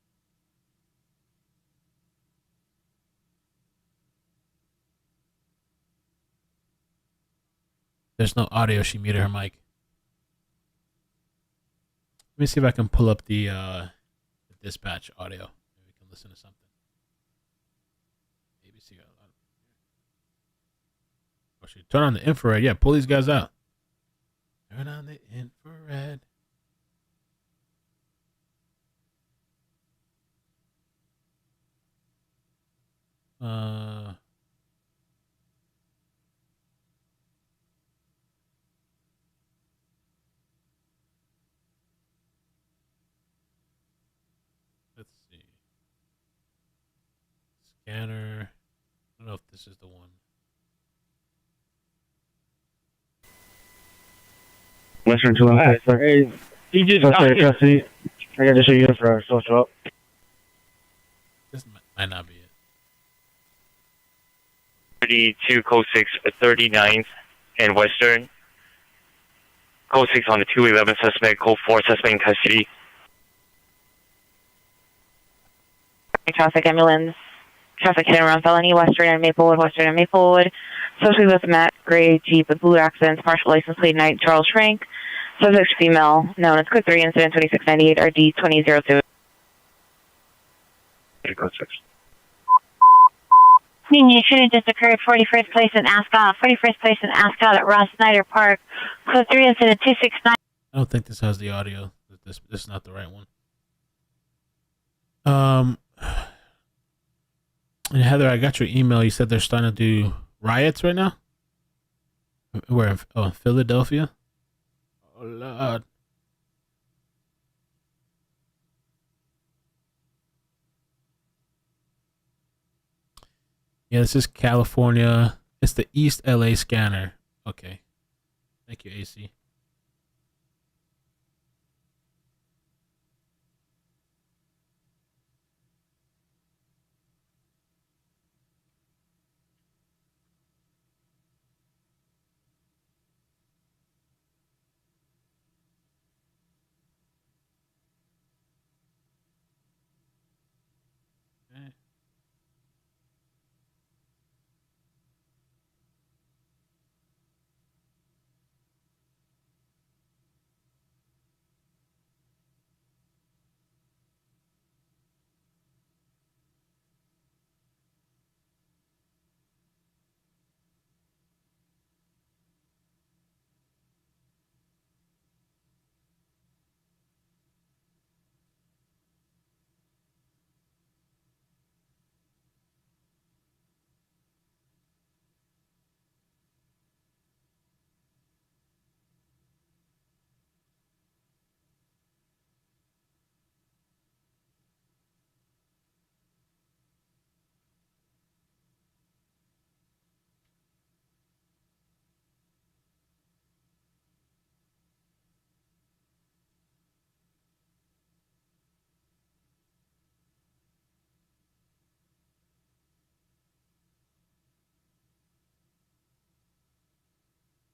There's no audio. She muted her mic. Let me see if I can pull up the dispatch audio. Maybe we can listen to something. ABC got a lot of. Oh, she turn on the infrared. Yeah, pull these guys out. Turn on the infrared. Uh, let's see. Scanner. I don't know if this is the one. Western 215. Sir. Hey, he just got here. Custody. I got to show you for social up. This might not be it. 32, code 6, 39th, and Western. Code 6 on the 211 suspect, code 4 suspect in custody. Traffic ambulance, traffic hit and run felony, Western and Maplewood, socially with Matt Gray, Jeep with blue accents, partial license plate night, Charles Frank, subject female, known as Quick 3, incident 2698, RD 2002. Code 6. You should have just occurred 41st place in Ascot, at Ross Snyder Park, code 3, incident 269. I don't think this has the audio. This is not the right one. And Heather, I got your email. You said they're starting to do riots right now. Where? In Philadelphia. Oh Lord. Yeah, this is California. It's the East LA scanner. Okay. Thank you, AC. Okay.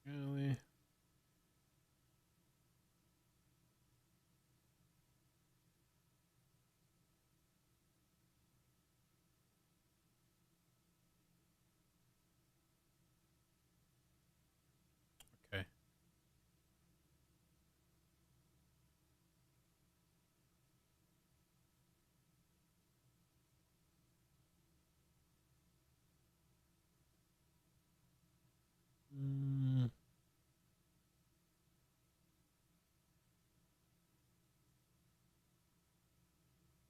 Really? Okay. Mm,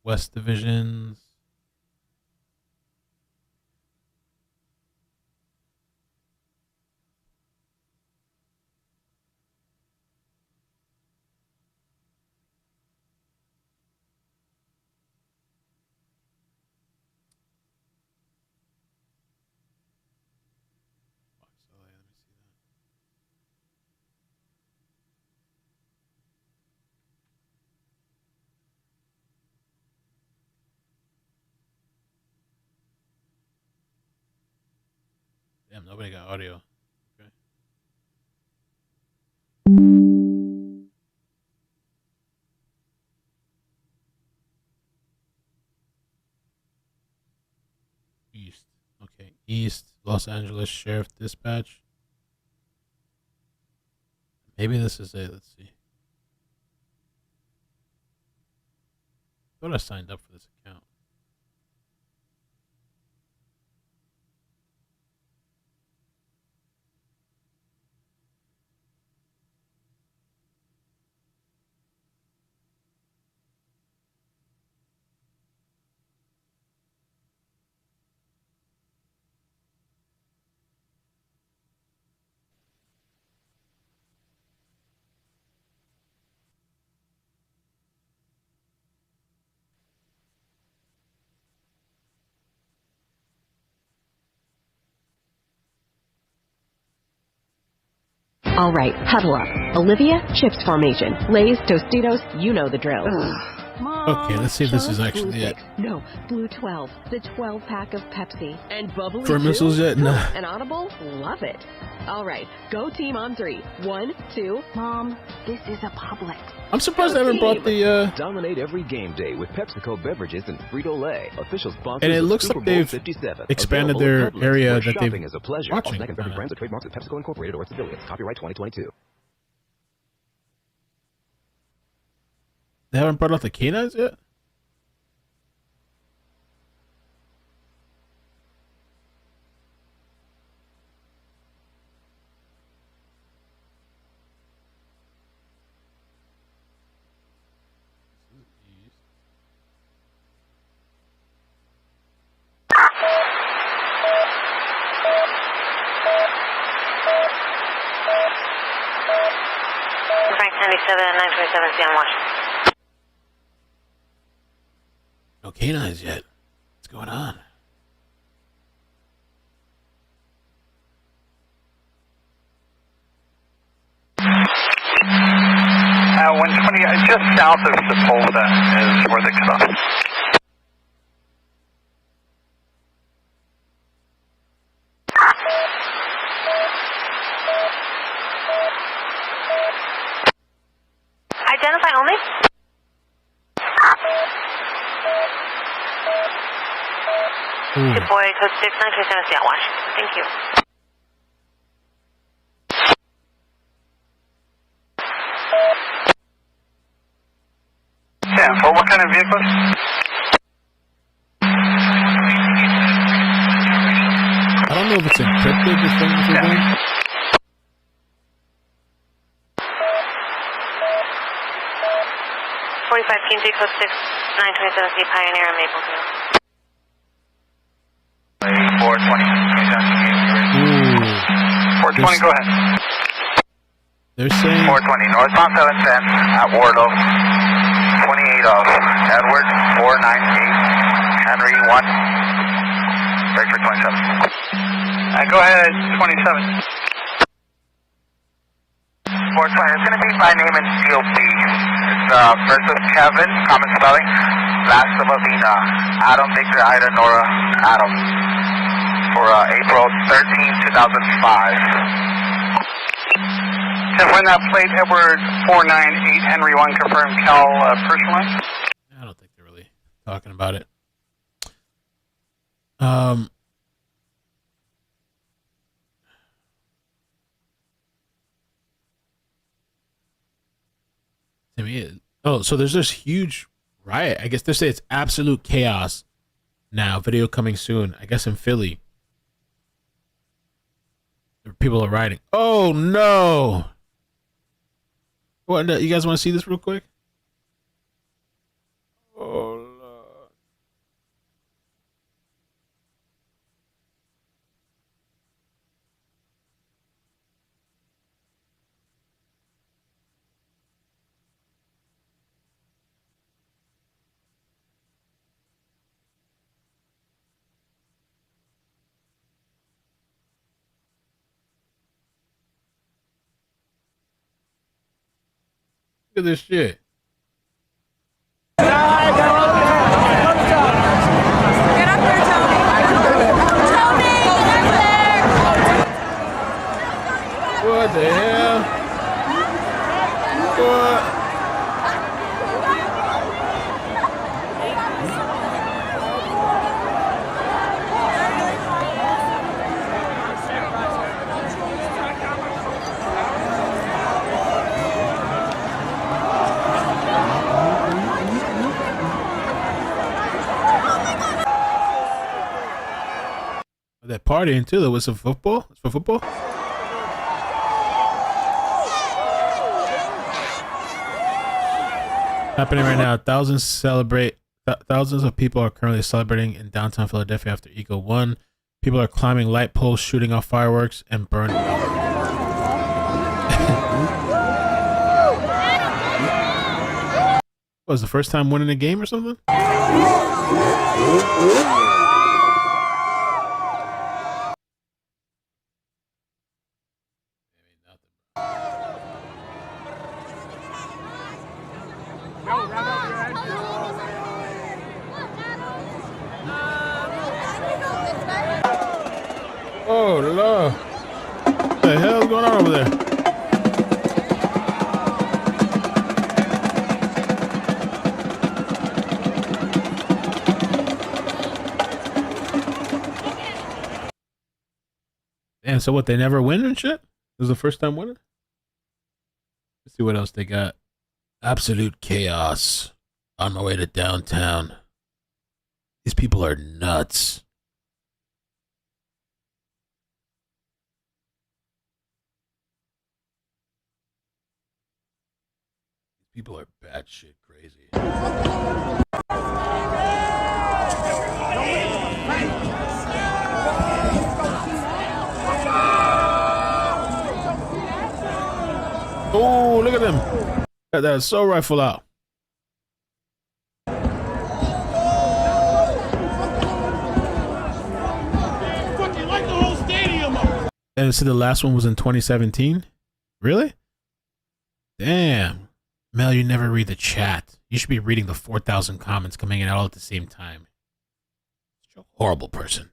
West Divisions. Fox LA, let me see that. Damn, nobody got audio. Okay. East. Okay. East Los Angeles Sheriff Dispatch. Maybe this is it. Let's see. I thought I signed up for this account. All right, huddle up. Olivia, chips formation. Lay's, Tostitos, you know the drill. Mom, Okay, let's see if this is just actually Blue it. 6. No, Blue 12. The 12-pack of Pepsi. And bubbly For too? missiles yet? No. And Audible? Love it. All right, go team on 3. 1, 2. Mom, this is a Publix. I'm surprised they haven't brought the Dominate every game day with PepsiCo beverages and Frito-Lay, official sponsors and it of looks Super like Bowl they've 57. expanded Available their at Publix, area where that they've shopping is a pleasure. All watching. snack and beverage brands are trademarks of PepsiCo Incorporated or its affiliates. Copyright 2022. They haven't brought out the canines yet? Frank 97, 927, see on watch. No canines yet. What's going on? At 120, just south of Sepulveda is where the cutoff. Identify only. Ooh. Boy, code 6, 927, see on watch. Thank you. Yeah, for what kind of vehicles? I don't know if it's encrypted, the thing that they're doing. 45 PNG code 6, 927, see Pioneer and Mapleville. 420. Ooh. 420, go ahead. They're saying 420, northbound 710 at Wardle. 28 off. Edward 498, Henry 1. Victor 27. Go ahead, 27. 420, it's going to be by name and COP. It's first of Kevin, common spelling. Last of Avina, Adam, Victor, Ida, Nora, Adam. For April 13, 2005. And when that plate, Edward 498, Henry 1, confirmed Cal personally? I don't think they're really talking about it. To me, oh, so there's this huge riot. I guess they say it's absolute chaos now. Video coming soon. I guess in Philly. People are rioting. Oh no! What? You guys want to see this real quick? Oh Lord. Look at this shit. Get up there, Tony. Tony, get up there. What the hell? What? They're partying too. There was some football. It's for football. Happening right now. Thousands of people are currently celebrating in downtown Philadelphia after Eagle won. People are climbing light poles, shooting off fireworks, and burning. Was the first time winning a game or something? Oh, Lord. What the hell's going on over there? And so what, they never win and shit? This is the first time winning? Let's see what else they got. Absolute chaos on my way to downtown. These people are nuts. These people are batshit crazy. Oh, look at them. Got that assault rifle out. Fucking light the whole stadium up. And so the last one was in 2017? Really? Damn. Mel, you never read the chat. You should be reading the 4,000 comments coming in all at the same time. You're a horrible person.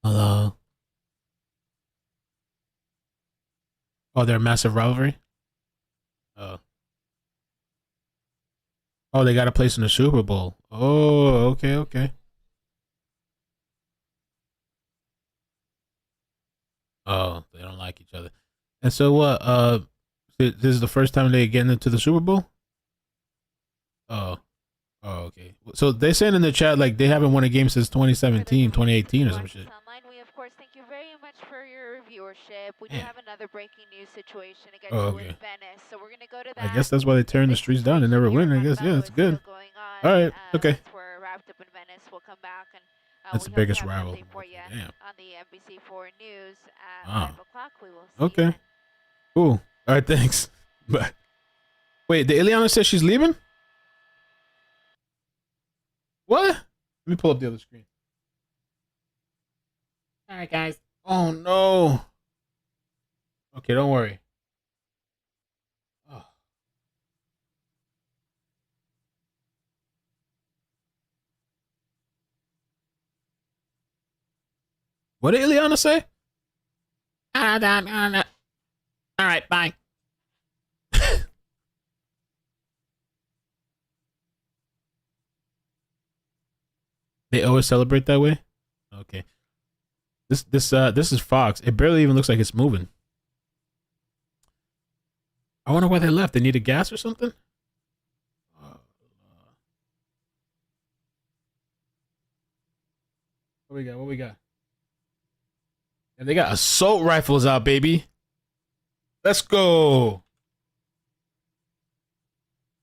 Hello? Oh, they're a massive rivalry? Oh. Oh, they got a place in the Super Bowl. Oh, okay, okay. Oh, they don't like each other. And so what? This is the first time they getting into the Super Bowl? Oh. Oh, okay. So they're saying in the chat like they haven't won a game since 2017, 2018 or some shit. Online, we of course thank you very much for your viewership. We do Yeah. have another breaking news situation to get Oh, to okay. in Venice, so we're gonna go to that. I guess that's why they tearing the streets down and never win. I guess, yeah, that's good. All right, okay. Since we're wrapped up in Venice, we'll come back and That's we the hope to biggest have an rival. update for you Damn. on the NBC4 News at Ah. 5 o'clock. We will see Okay. you then. Cool. All right, thanks. Bye. Wait, did Ileana say she's leaving? What? Let me pull up the other screen. All right, guys. Oh, no. Okay, don't worry. Oh. What did Ileana say? All right, bye. They always celebrate that way? Okay. This is Fox. It barely even looks like it's moving. I wonder why they left. They needed gas or something? What we got? What we got? And they got assault rifles out, baby. Let's go.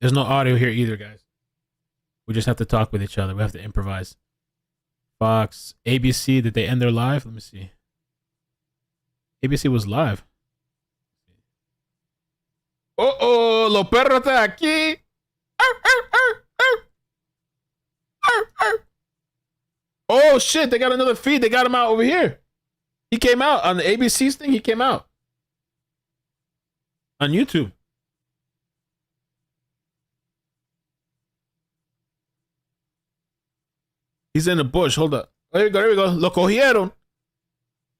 There's no audio here either, guys. We just have to talk with each other. We have to improvise. Fox, ABC, did they end their live? Let me see. ABC was live. Oh, los perros están aquí. Oh, shit, they got another feed. They got him out over here. He came out on the ABC's thing. He came out on YouTube. He's in the bush. Hold up. There we go. There we go. Lo cogieron.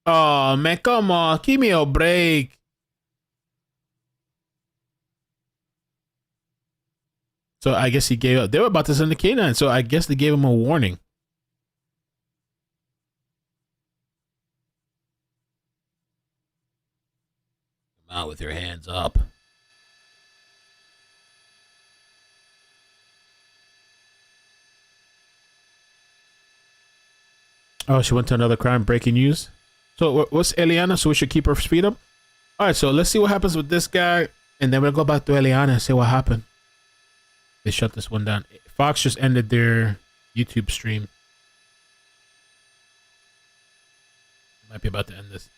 Oh, man, come on. Give me a break. So I guess he gave up. They were about to send the K9, so I guess they gave him a warning. Come out with your hands up. Oh, she went to another crime. Breaking news. So what's Eliana? So we should keep her speed up? All right, so let's see what happens with this guy. And then we'll go back to Eliana and see what happened. They shut this one down. Fox just ended their YouTube stream. Might be about to end this.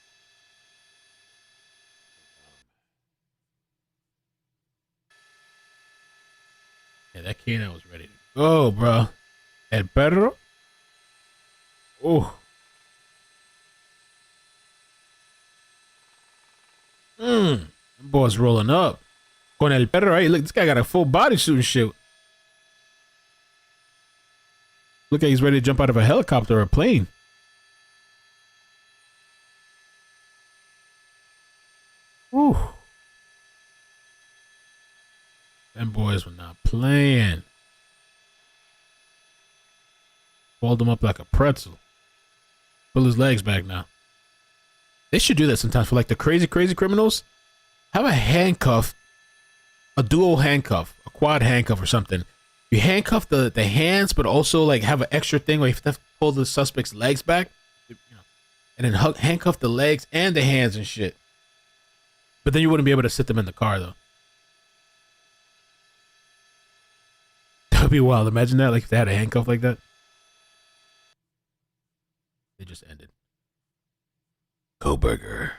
Yeah, that canine was ready to go, bro. El perro. Oh. That boy's rolling up. Con el perro, right? Look, this guy got a full body suit and shit. Look like he's ready to jump out of a helicopter or a plane. Whew. Them boys were not playing. Fold him up like a pretzel. Pull his legs back now. They should do that sometimes for like the crazy criminals. Have a handcuff, a dual handcuff, a quad handcuff or something. You handcuff the hands, but also like have an extra thing where you have to pull the suspect's legs back, you know, and then handcuff the legs and the hands and shit. But then you wouldn't be able to sit them in the car though. That would be wild. Imagine that, like if they had a handcuff like that. They just ended. Koberger.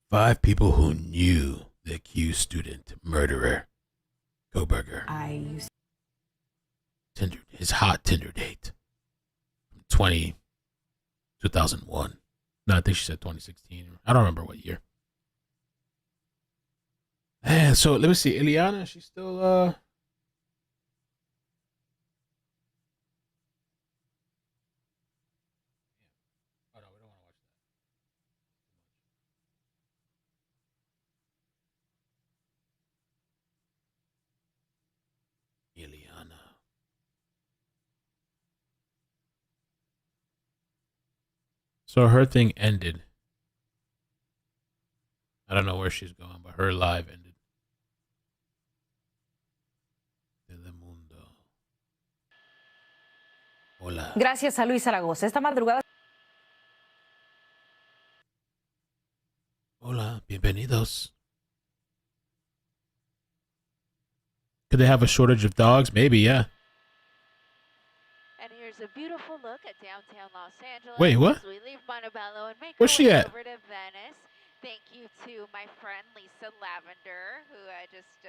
5 people who knew the accused student murderer. Koberger. His hot Tinder date. 2001. No, I think she said 2016. I don't remember what year. And so let me see. Ileana, she's still Ileana. So her thing ended. I don't know where she's going, but her live ended. Telemundo. Hola. Gracias a Luis Zaragoza. Esta madrugada. Hola, bienvenidos. Could they have a shortage of dogs? Maybe, yeah. And here's a beautiful look at downtown Los Angeles. Wait, what? As we leave Montebello and make Where's our she way at? over to Venice. Thank you to my friend Lisa Lavender, who just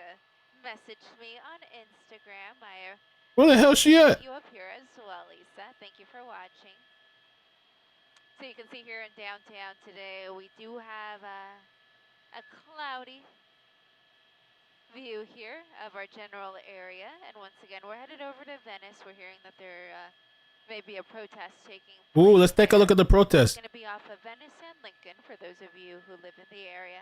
messaged me on Instagram. Where the hell she at? You up here as well, Lisa. Thank you for watching. So you can see here in downtown today, we do have a cloudy view here of our general area. And once again, we're headed over to Venice. We're hearing that there may be a protest taking place. Ooh, let's take a look at the protest. It's going to be off of Venice and Lincoln for those of you who live in the area.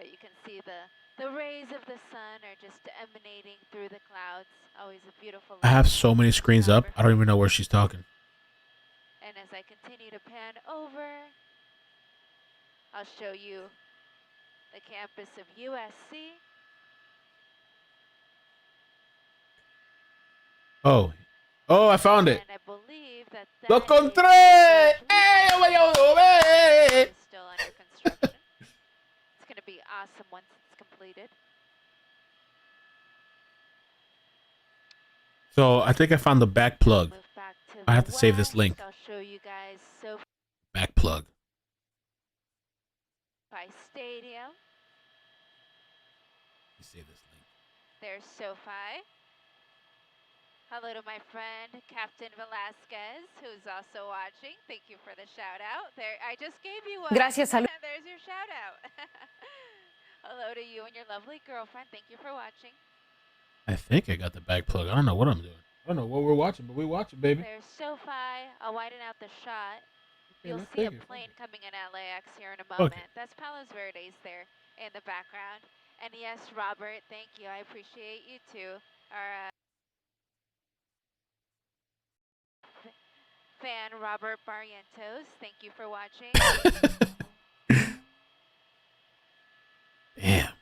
But you can see the rays of the sun are just emanating through the clouds. Always a beautiful. I have so many screens up. I don't even know where she's talking. And as I continue to pan over, I'll show you the campus of USC. Oh, I found it. And I believe that Lo that encontré. is still under construction. It's going to be awesome once it's completed. So I think I found the back plug. Move back to I have the to save this west. link. I'll show you guys SoFi Back plug. Stadium. Let me save this link. There's SoFi. Hello to my friend Captain Velasquez, who's also watching. Thank you for the shout out. There, I just gave you one. Gracias a There's your shout out. Hello to you and your lovely girlfriend. Thank you for watching. I think I got the back plug. I don't know what I'm doing. I don't know what we're watching, but we watch it, baby. There's SoFi. I'll widen out the shot. Okay, You'll let's see a take it. plane coming in LAX here in a moment. Okay. That's Palos Verdes there in the background. And yes, Robert, thank you. I appreciate you too. Our fan, Robert Barrientos, thank you for watching. Damn.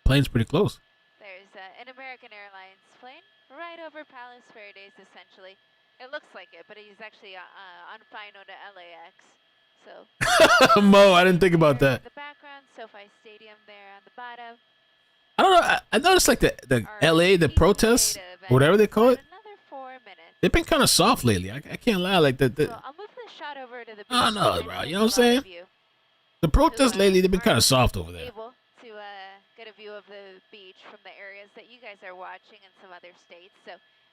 Plane's pretty close. There's an American Airlines plane right over Palos Verdes, essentially. It looks like it, but he's actually on final to LAX. So Mo, I didn't think about that. the background, SoFi Stadium there on the bottom. I don't know. I noticed like the LA, the protests, whatever they call it. Another 4 minutes. They've been kind of soft lately. I can't lie. Like So I'll move the shot over to the I don't know, beach bro. and You know what I'm a lot of saying? you the protests lately, they've been kind of soft over there. able to get a view of the beach from the areas that you guys are watching in some other states. So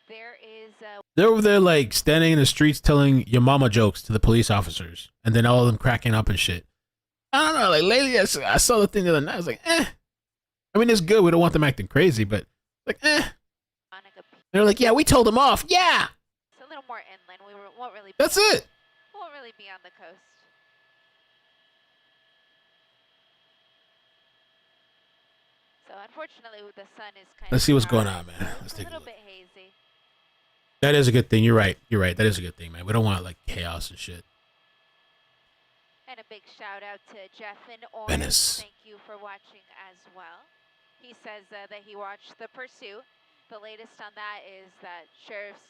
there is They're over there like standing in the streets telling your mama jokes to the police officers, and then all of them cracking up and shit. I don't know. Like lately, I saw the thing the other night. I was like, eh. I mean, it's good. We don't want them acting crazy, but like, eh. They're like, yeah, we told him off. Yeah, It's a little more inland. Won't really. that's it. Won't really be on the coast. So unfortunately, the sun is kind of. Let's see what's going dark. on, man. Let's It's a take a little look. bit hazy. That is a good thing. You're right. You're right. That is a good thing, man. We don't want like chaos and shit. And a big shout out to Jeff in Orange. Venice. Thank you for watching as well. He says that he watched the pursuit. The latest on that is that sheriff's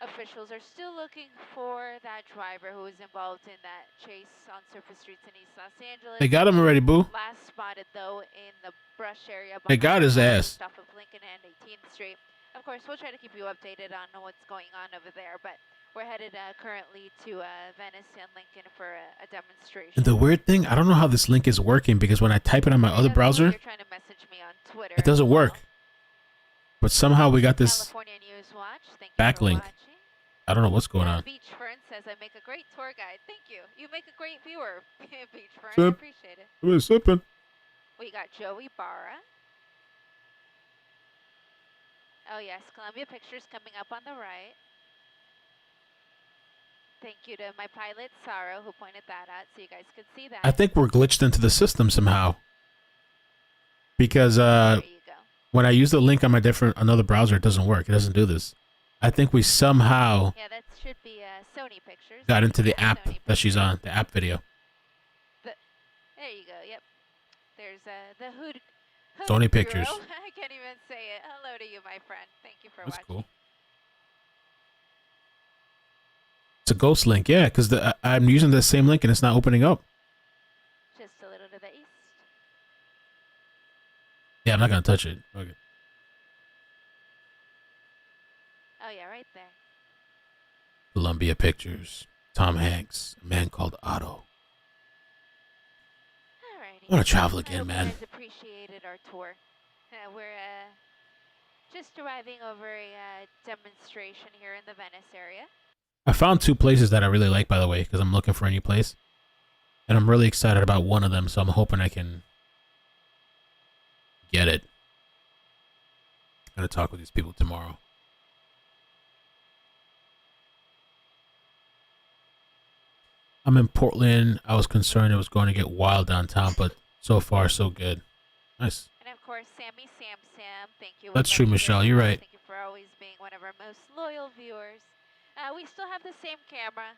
officials are still looking for that driver who was involved in that chase on surface streets in East Los Angeles. They got him already, boo. Last spotted though in the brush area. They got his ass. Off of Lincoln and 18th Street. Of course, we'll try to keep you updated on what's going on over there, but we're headed currently to Venice and Lincoln for a demonstration. The weird thing, I don't know how this link is working because when I type it on my other browser, You're trying to message me on Twitter. it doesn't work. But somehow we got this California News Watch. Thank you backlink. for watching. I don't know what's going on. Beach Fern says I make a great tour guide. Thank you. You make a great viewer, Beach Fern. I Sip. appreciate it. I'm sipping. We got Joey Barra. Oh yes, Columbia Pictures coming up on the right. Thank you to my pilot, Saro, who pointed that out so you guys could see that. I think we're glitched into the system somehow. Because There you go. when I use the link on my another browser, it doesn't work. It doesn't do this. I think we somehow Yeah, that should be Sony Pictures. got into the Yeah, app Sony that she's Pictures. on, the app video. There you go. Yep. There's the Hood. Sony Bureau. Pictures. I can't even say it. Hello to you, my friend. Thank you for That's watching. cool. It's a ghost link, yeah, because I'm using the same link and it's not opening up. Just a little to the east. Yeah, I'm not gonna touch it. Okay. Oh yeah, right there. Columbia Pictures, Tom Hanks, a man called Otto. Alrighty. I want to travel I again, hope man. You guys appreciated our tour. We're just arriving over a demonstration here in the Venice area. I found 2 places that I really like, by the way, because I'm looking for a new place. And I'm really excited about one of them, so I'm hoping I can get it. I'm going to talk with these people tomorrow. I'm in Portland. I was concerned it was going to get wild downtown, but so far, so good. Nice. And of course, Sammy Sam, thank you. That's true, Michelle. You're right. Thank you for always being one of our most loyal viewers. We still have the same camera.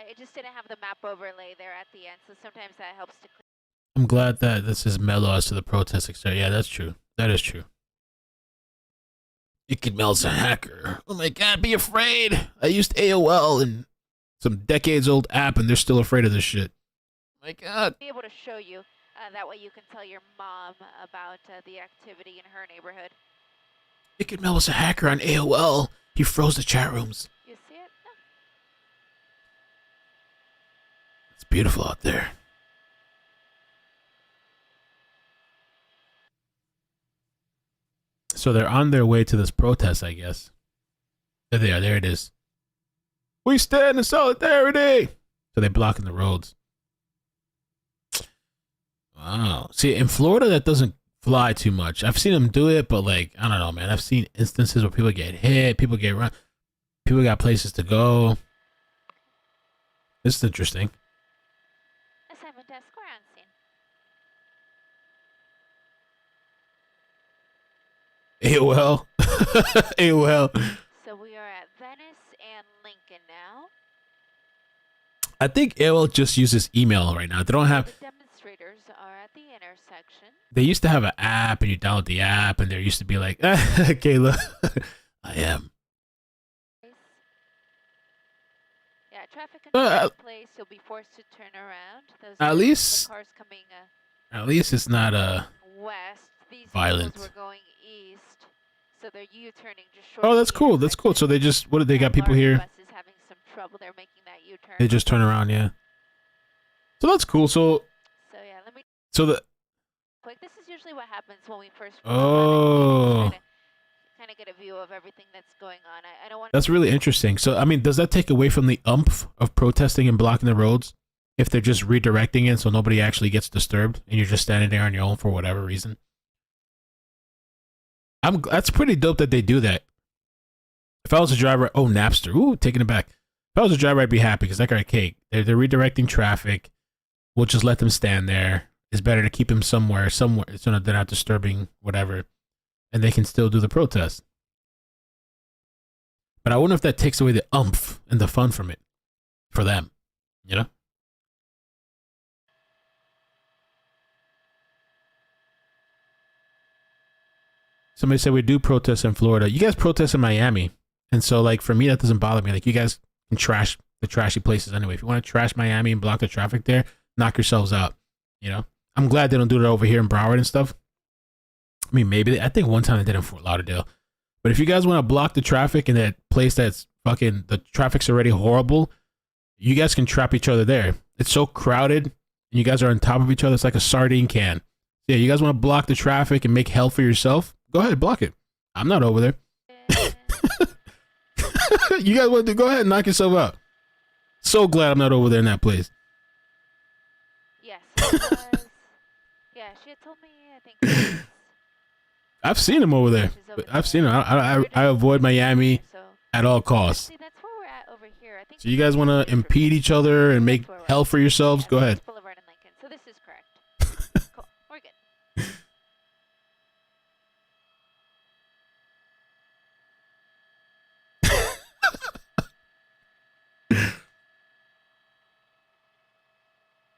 It just didn't have the map overlay there at the end, so sometimes that helps to clear. I'm glad that this is mellow as to the protest, etc. Yeah, that's true. That is true. It could melt a hacker. Oh my god, be afraid. I used AOL and some decades old app and they're still afraid of this shit. My god. Be able to show you. That way you can tell your mom about the activity in her neighborhood. It could melt a hacker on AOL. He froze the chat rooms. You see it? No. It's beautiful out there. So they're on their way to this protest, I guess. There they are. There it is. We stand in solidarity. So they're blocking the roads. Wow. See, in Florida, that doesn't fly too much. I've seen them do it, but like, I don't know, man. I've seen instances where people get hit, people get run, people got places to go. This is interesting. Assignment desk, we're on scene. AOL. AOL. So we are at Venice and Lincoln now. I think AOL just uses email right now. They don't have. The demonstrators are at the intersection. They used to have an app, and you download the app, and there used to be like, Kayla, I am. Yeah, traffic control place. You'll be forced to turn around. Those At are least- the cars coming At least it's not west. These violent. vehicles were going east, so they're U-turning just short. Oh, of that's the cool. That's cool. So they just, what did they got people Large here? buses having some trouble. They're making that U-turn. They just turn around, yeah. So that's cool. So So yeah, let me the quick. This is usually what happens when we first. Oh. Kind of get a view of everything that's going on. I don't want. that's really interesting. So I mean, does that take away from the umph of protesting and blocking the roads if they're just redirecting it so nobody actually gets disturbed and you're just standing there on your own for whatever reason? That's pretty dope that they do that. If I was a driver, oh Napster, ooh, taking it back. If I was a driver, I'd be happy because that guy, okay, they're redirecting traffic. We'll just let them stand there. It's better to keep him somewhere, so that they're not disturbing whatever, and they can still do the protest. But I wonder if that takes away the umph and the fun from it for them, you know? Somebody said we do protest in Florida. You guys protest in Miami. And so, like, for me, that doesn't bother me. Like, you guys can trash the trashy places anyway. If you want to trash Miami and block the traffic there, knock yourselves out, you know? I'm glad they don't do it over here in Broward and stuff. I mean, maybe. I think one time they did in Fort Lauderdale. But if you guys want to block the traffic in that place that's fucking, the traffic's already horrible, you guys can trap each other there. It's so crowded, and you guys are on top of each other. It's like a sardine can. Yeah, you guys want to block the traffic and make hell for yourself? Go ahead, block it. I'm not over there. You guys want to go ahead and knock yourself out. So glad I'm not over there in that place. Yes, it was. Yeah, she had told me, I think it was, I've seen him over there. I've seen him. I avoid Miami so at all costs. see, that's where we're at over here. I think So you guys want to impede each other and make hell for yourselves? Go ahead. Boulevard and Lincoln. So this is correct. Cool. We're good.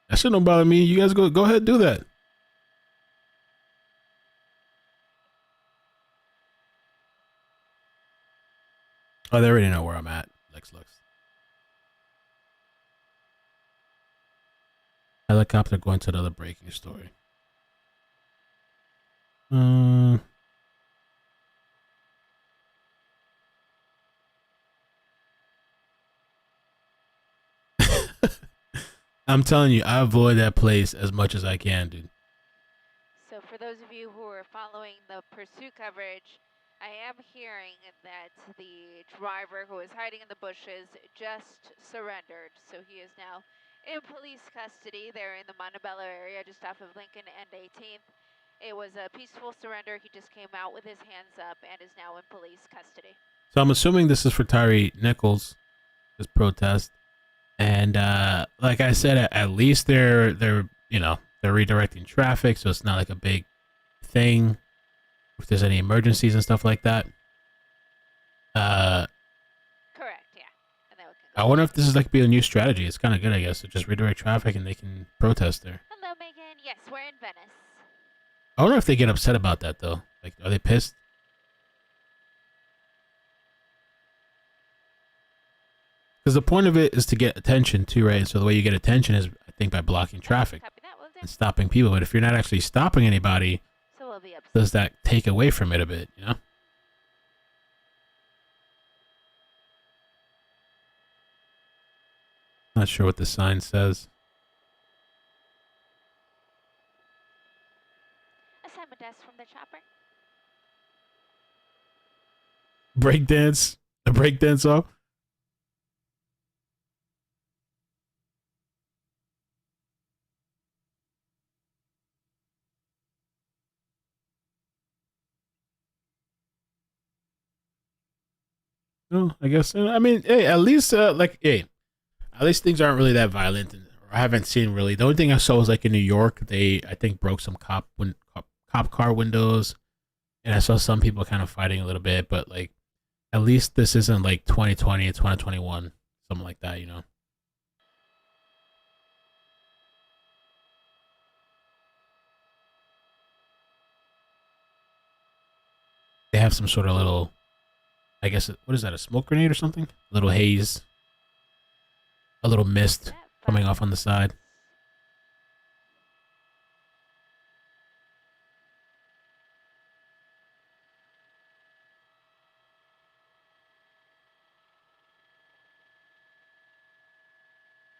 That shit don't bother me. You guys go ahead, do that. Oh, they already know where I'm at. Lex Lux. Helicopter going to another breaking story. I'm telling you, I avoid that place as much as I can, dude. So for those of you who are following the pursuit coverage, I am hearing that the driver who was hiding in the bushes just surrendered. So he is now in police custody. They're in the Montebello area just off of Lincoln and 18th. It was a peaceful surrender. He just came out with his hands up and is now in police custody. So I'm assuming this is for Tyree Nichols, this protest. And like I said, at least they're redirecting traffic, so it's not like a big thing. If there's any emergencies and stuff like that. Correct, yeah. And that I wonder if this is like be a new strategy. It's kind of good, I guess. So just redirect traffic and they can protest there. Hello, Megan. Yes, we're in Venice. I wonder if they get upset about that though. Like, are they pissed? Because the point of it is to get attention too, right? So the way you get attention is, I think, by blocking traffic and stopping people. But if you're not actually stopping anybody, So we'll be upset. does that take away from it a bit, you know? Not sure what the sign says. Assignment desk from the chopper. Breakdance? A breakdance off? No, I guess. I mean, hey, at least, at least things aren't really that violent. And I haven't seen really. The only thing I saw was like in New York, I think, broke some cop car windows, and I saw some people kind of fighting a little bit. But like, at least this isn't like 2020 or 2021, something like that, you know. They have some sort of little, I guess, what is that, a smoke grenade or something? A little haze. A little mist coming off on the side.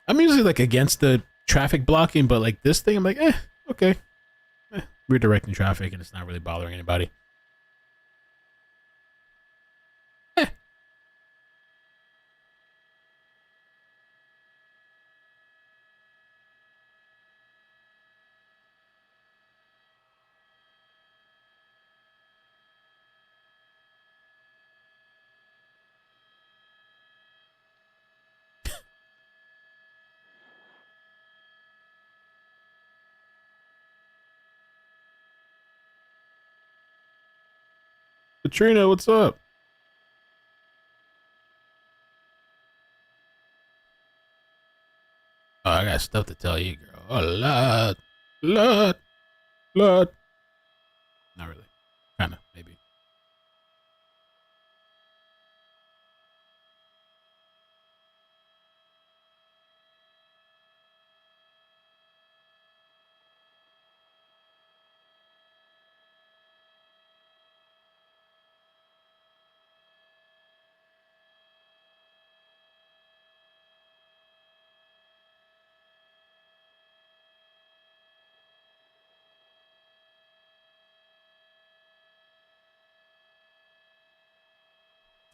I'm usually like against the traffic blocking, but like this thing, I'm like, okay. Redirecting traffic and it's not really bothering anybody. Katrina, what's up? Oh, I got stuff to tell you, girl. A lot. Lot. Not really. Kinda, maybe.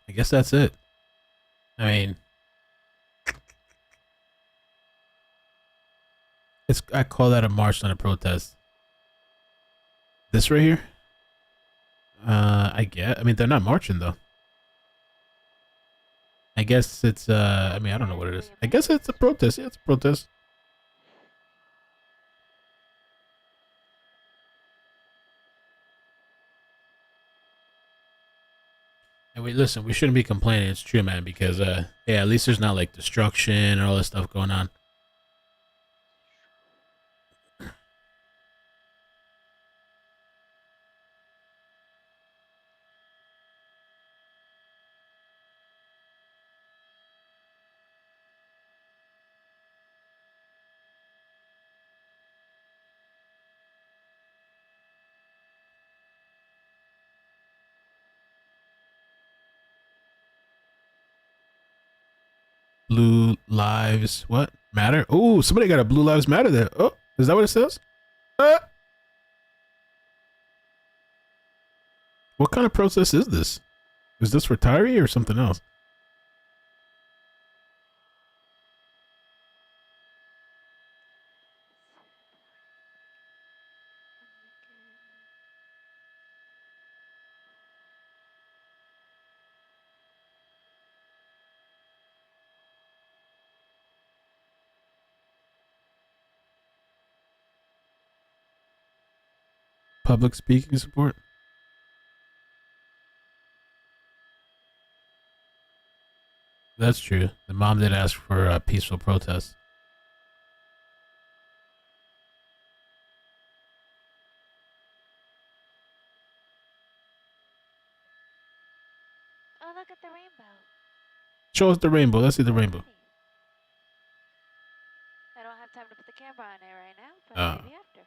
I guess that's it. I mean, I call that a march, not a protest. This right here? I get. I mean, they're not marching though. I guess it's. I mean, I don't know what it is. I guess it's a protest. Yeah, it's a protest. And listen. We shouldn't be complaining. It's true, man. Because yeah, at least there's not like destruction and all this stuff going on. Blue lives what matter? Oh, somebody got a blue lives matter there. Oh, is that what it says? What kind of protest is this? Is this for Tyree or something else? Public speaking support? That's true. The mom did ask for a peaceful protest. Oh, look at the rainbow. Show us the rainbow. Let's see the rainbow. I don't have time to put the camera on it right now, but maybe after.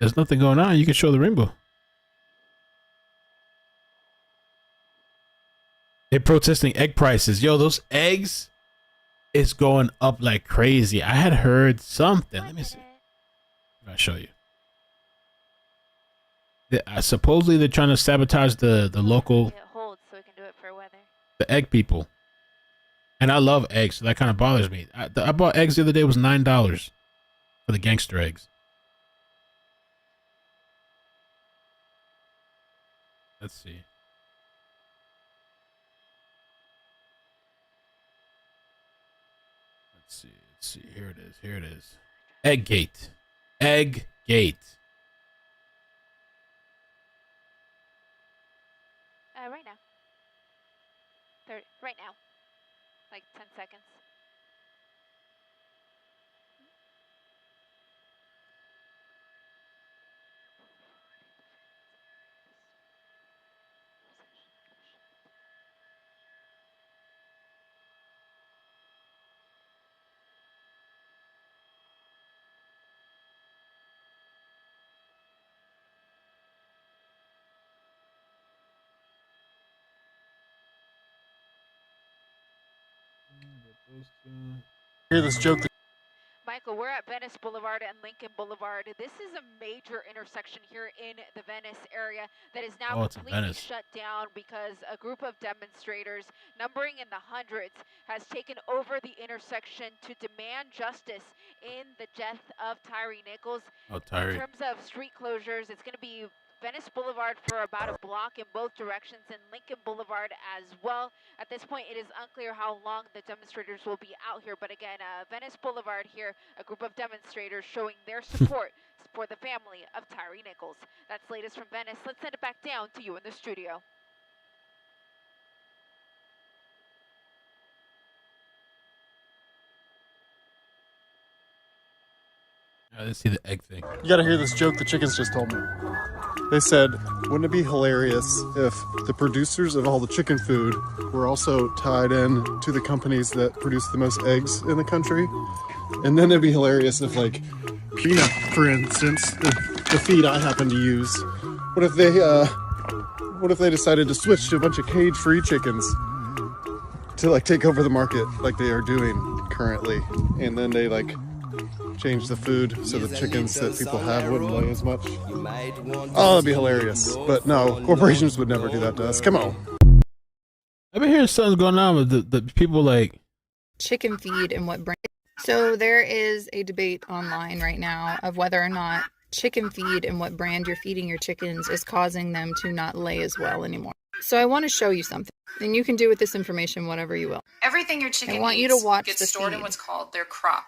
There's nothing going on. You can show the rainbow. They're protesting egg prices. Yo, those eggs is going up like crazy. I had heard something. Let me see. I'll show you. Supposedly they're trying to sabotage the local. It holds so we can do it for weather. The egg people. And I love eggs, so that kind of bothers me. I bought eggs the other day. It was $9 for the gangster eggs. Let's see. Let's see. Here it is. Egg Gate. Egg Gate. Right now. Right now. Like 10 seconds. Hear this joke. Michael, we're at Venice Boulevard and Lincoln Boulevard. This is a major intersection here in the Venice area that is now completely shut down because a group of demonstrators, numbering in the hundreds, has taken over the intersection to demand justice in the death of Tyree Nichols. Oh, Tyree. In terms of street closures, it's going to be Venice Boulevard for about a block in both directions, and Lincoln Boulevard as well. At this point, it is unclear how long the demonstrators will be out here, but again, Venice Boulevard here, a group of demonstrators showing their support for the family of Tyree Nichols. That's latest from Venice. Let's send it back down to you in the studio. I didn't see the egg thing. You gotta hear this joke the chickens just told me. They said, wouldn't it be hilarious if the producers of all the chicken food were also tied in to the companies that produce the most eggs in the country? And then it'd be hilarious if, like, peanut, for instance, the feed I happen to use, what if they decided to switch to a bunch of cage-free chickens to, like, take over the market like they are doing currently, and then they, like, change the food so the chickens that people have wouldn't lay as much. Oh, that'd be hilarious. But no, corporations would never do that to us. Come on. I've been hearing something's going on with the people like chicken feed and what brand. So there is a debate online right now of whether or not chicken feed and what brand you're feeding your chickens is causing them to not lay as well anymore. So I want to show you something, and you can do with this information whatever you will. Everything your chicken I want you to watch gets the stored feed. in what's called their crop.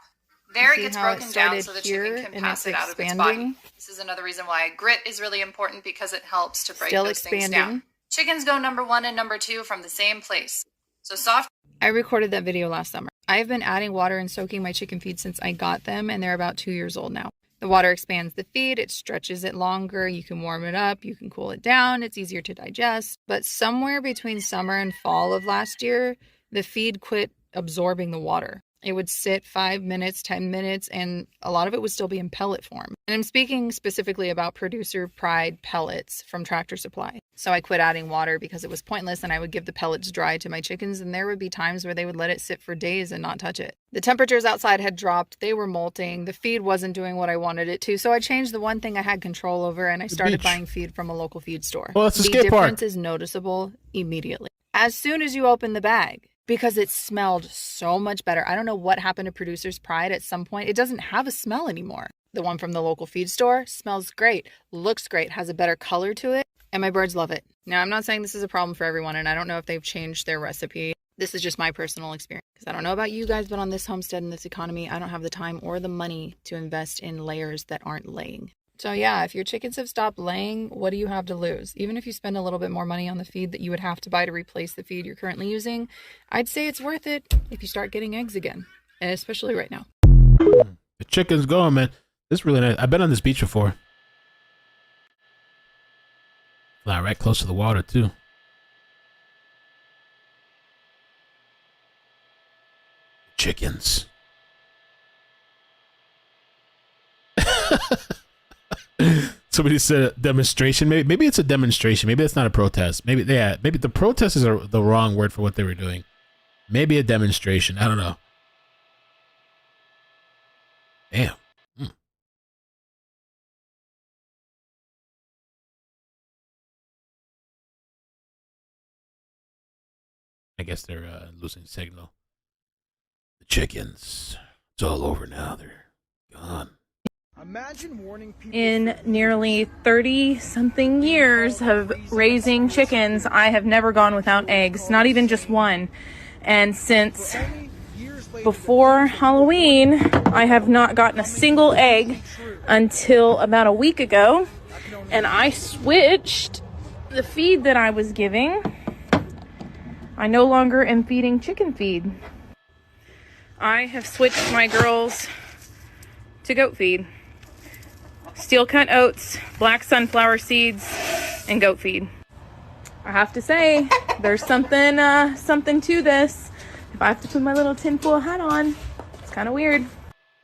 There it gets broken down so the chicken can pass it out of its body. This is another reason why grit is really important, because it helps to break those things down. Chickens go number 1 and number 2 from the same place. So soft. I recorded that video last summer. I've been adding water and soaking my chicken feed since I got them, and they're about 2 years old now. The water expands the feed, it stretches it longer, you can warm it up, you can cool it down, it's easier to digest. But somewhere between summer and fall of last year, the feed quit absorbing the water. It would sit 5 minutes, 10 minutes, and a lot of it would still be in pellet form. And I'm speaking specifically about Producer Pride pellets from Tractor Supply. So I quit adding water because it was pointless, and I would give the pellets dry to my chickens, and there would be times where they would let it sit for days and not touch it. The temperatures outside had dropped, they were molting, the feed wasn't doing what I wanted it to, so I changed the one thing I had control over, and I started buying feed from a local feed store. Well, it's a the skate park. difference is noticeable immediately. As soon as you open the bag, because it smelled so much better. I don't know what happened to Producer's Pride at some point. It doesn't have a smell anymore. The one from the local feed store smells great, looks great, has a better color to it, and my birds love it. Now, I'm not saying this is a problem for everyone, and I don't know if they've changed their recipe. This is just my personal experience. Because I don't know about you guys, but on this homestead and this economy, I don't have the time or the money to invest in layers that aren't laying. So yeah, if your chickens have stopped laying, what do you have to lose? Even if you spend a little bit more money on the feed that you would have to buy to replace the feed you're currently using, I'd say it's worth it if you start getting eggs again, and especially right now. The chicken's going, man. This is really nice. I've been on this beach before. Fly right close to the water, too. Chickens. Somebody said a demonstration. Maybe it's a demonstration. Maybe it's not a protest. Maybe the protest is the wrong word for what they were doing. Maybe a demonstration. I don't know. Damn. I guess they're losing signal. The chickens. It's all over now. They're gone. In nearly 30-something years of raising chickens, I have never gone without eggs, not even just one. And since before Halloween, I have not gotten a single egg until about a week ago. And I switched the feed that I was giving. I no longer am feeding chicken feed. I have switched my girls to goat feed. Steel cut oats, black sunflower seeds, and goat feed. I have to say, there's something to this. If I have to put my little tinfoil hat on, it's kind of weird.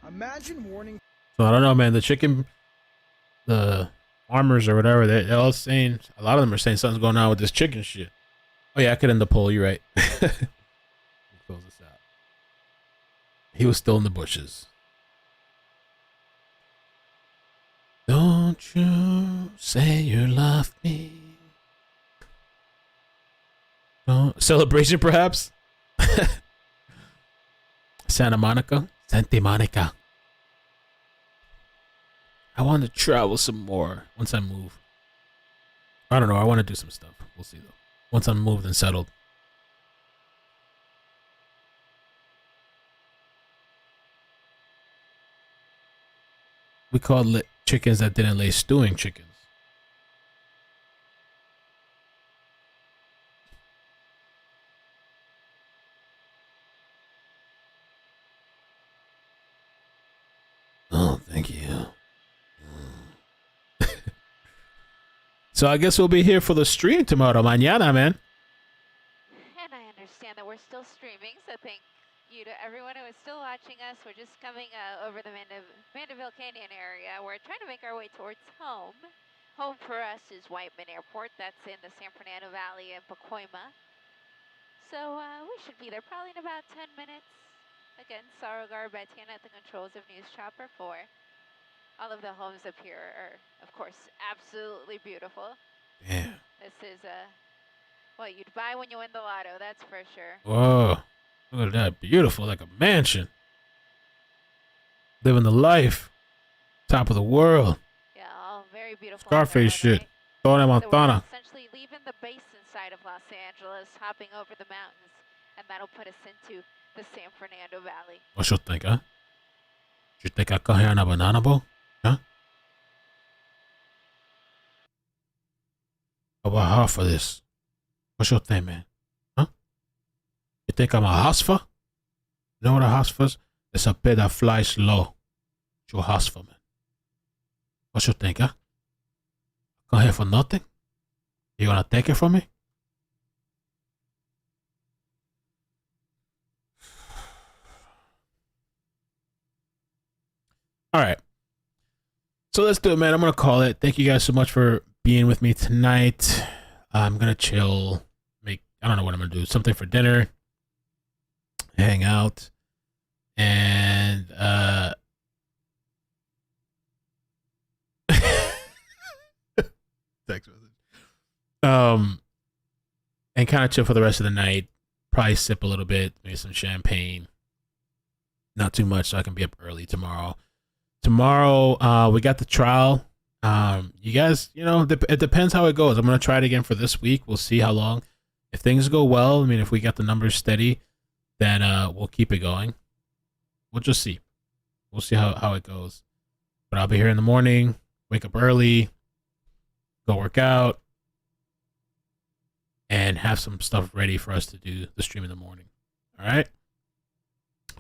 Imagine warning. So I don't know, man. The farmers or whatever, they're all saying, a lot of them are saying something's going on with this chicken shit. Oh yeah, I could end the poll. You're right. Close this out. He was still in the bushes. Don't you say you love me. Oh, celebration, perhaps? Santa Monica? I want to travel some more once I move. I don't know. I want to do some stuff. We'll see though. Once I'm moved and settled. We called chickens that didn't lay stewing chickens. Oh, thank you. So I guess we'll be here for the stream tomorrow, mañana, man. And I understand that we're still streaming, so thank you to everyone who is still watching us. We're just coming over the Mandeville Canyon area. We're trying to make our way towards home. Home for us is Whiteman Airport. That's in the San Fernando Valley in Pacoima. So we should be there probably in about 10 minutes. Again, Sarogar Batiana at the controls of News Chopper 4. All of the homes up here are, of course, absolutely beautiful. Yeah. This is what you'd buy when you win the lotto, that's for sure. Whoa. Look at that. Beautiful, like a mansion. Living the life. Top of the world. Yeah, all very beautiful. Scarface shit. Tony Montana. So we're essentially leaving the basin side of Los Angeles, hopping over the mountains, and that'll put us into the San Fernando Valley. What you think, huh? You think I come here on a banana boat? Huh? How about half of this? What's your thing, man? Huh? You think I'm a hosfer? You know what a hosfer is? It's a bird that flies slow. You're a hosfer, man. What you think, huh? Come here for nothing? You gonna take it from me? All right. So let's do it, man. I'm going to call it. Thank you guys so much for being with me tonight. I'm going to chill. I don't know what I'm going to do. Something for dinner. Hang out. And, text message. And kind of chill for the rest of the night. Probably sip a little bit. Maybe some champagne. Not too much so I can be up early tomorrow. Tomorrow, we got the trial. You guys, it depends how it goes. I'm going to try it again for this week. We'll see how long. If things go well, I mean, if we got the numbers steady, then we'll keep it going. We'll just see. We'll see how it goes. But I'll be here in the morning, wake up early, go work out, and have some stuff ready for us to do the stream in the morning. All right?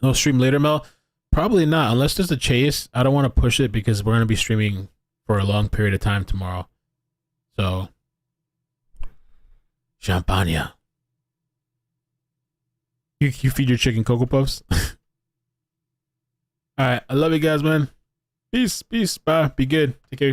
No stream later, Mel? Probably not, unless there's a chase. I don't want to push it because we're going to be streaming for a long period of time tomorrow. So, champagne. You feed your chicken Cocoa Puffs? All right, I love you guys, man. Peace, bye. Be good. Take care.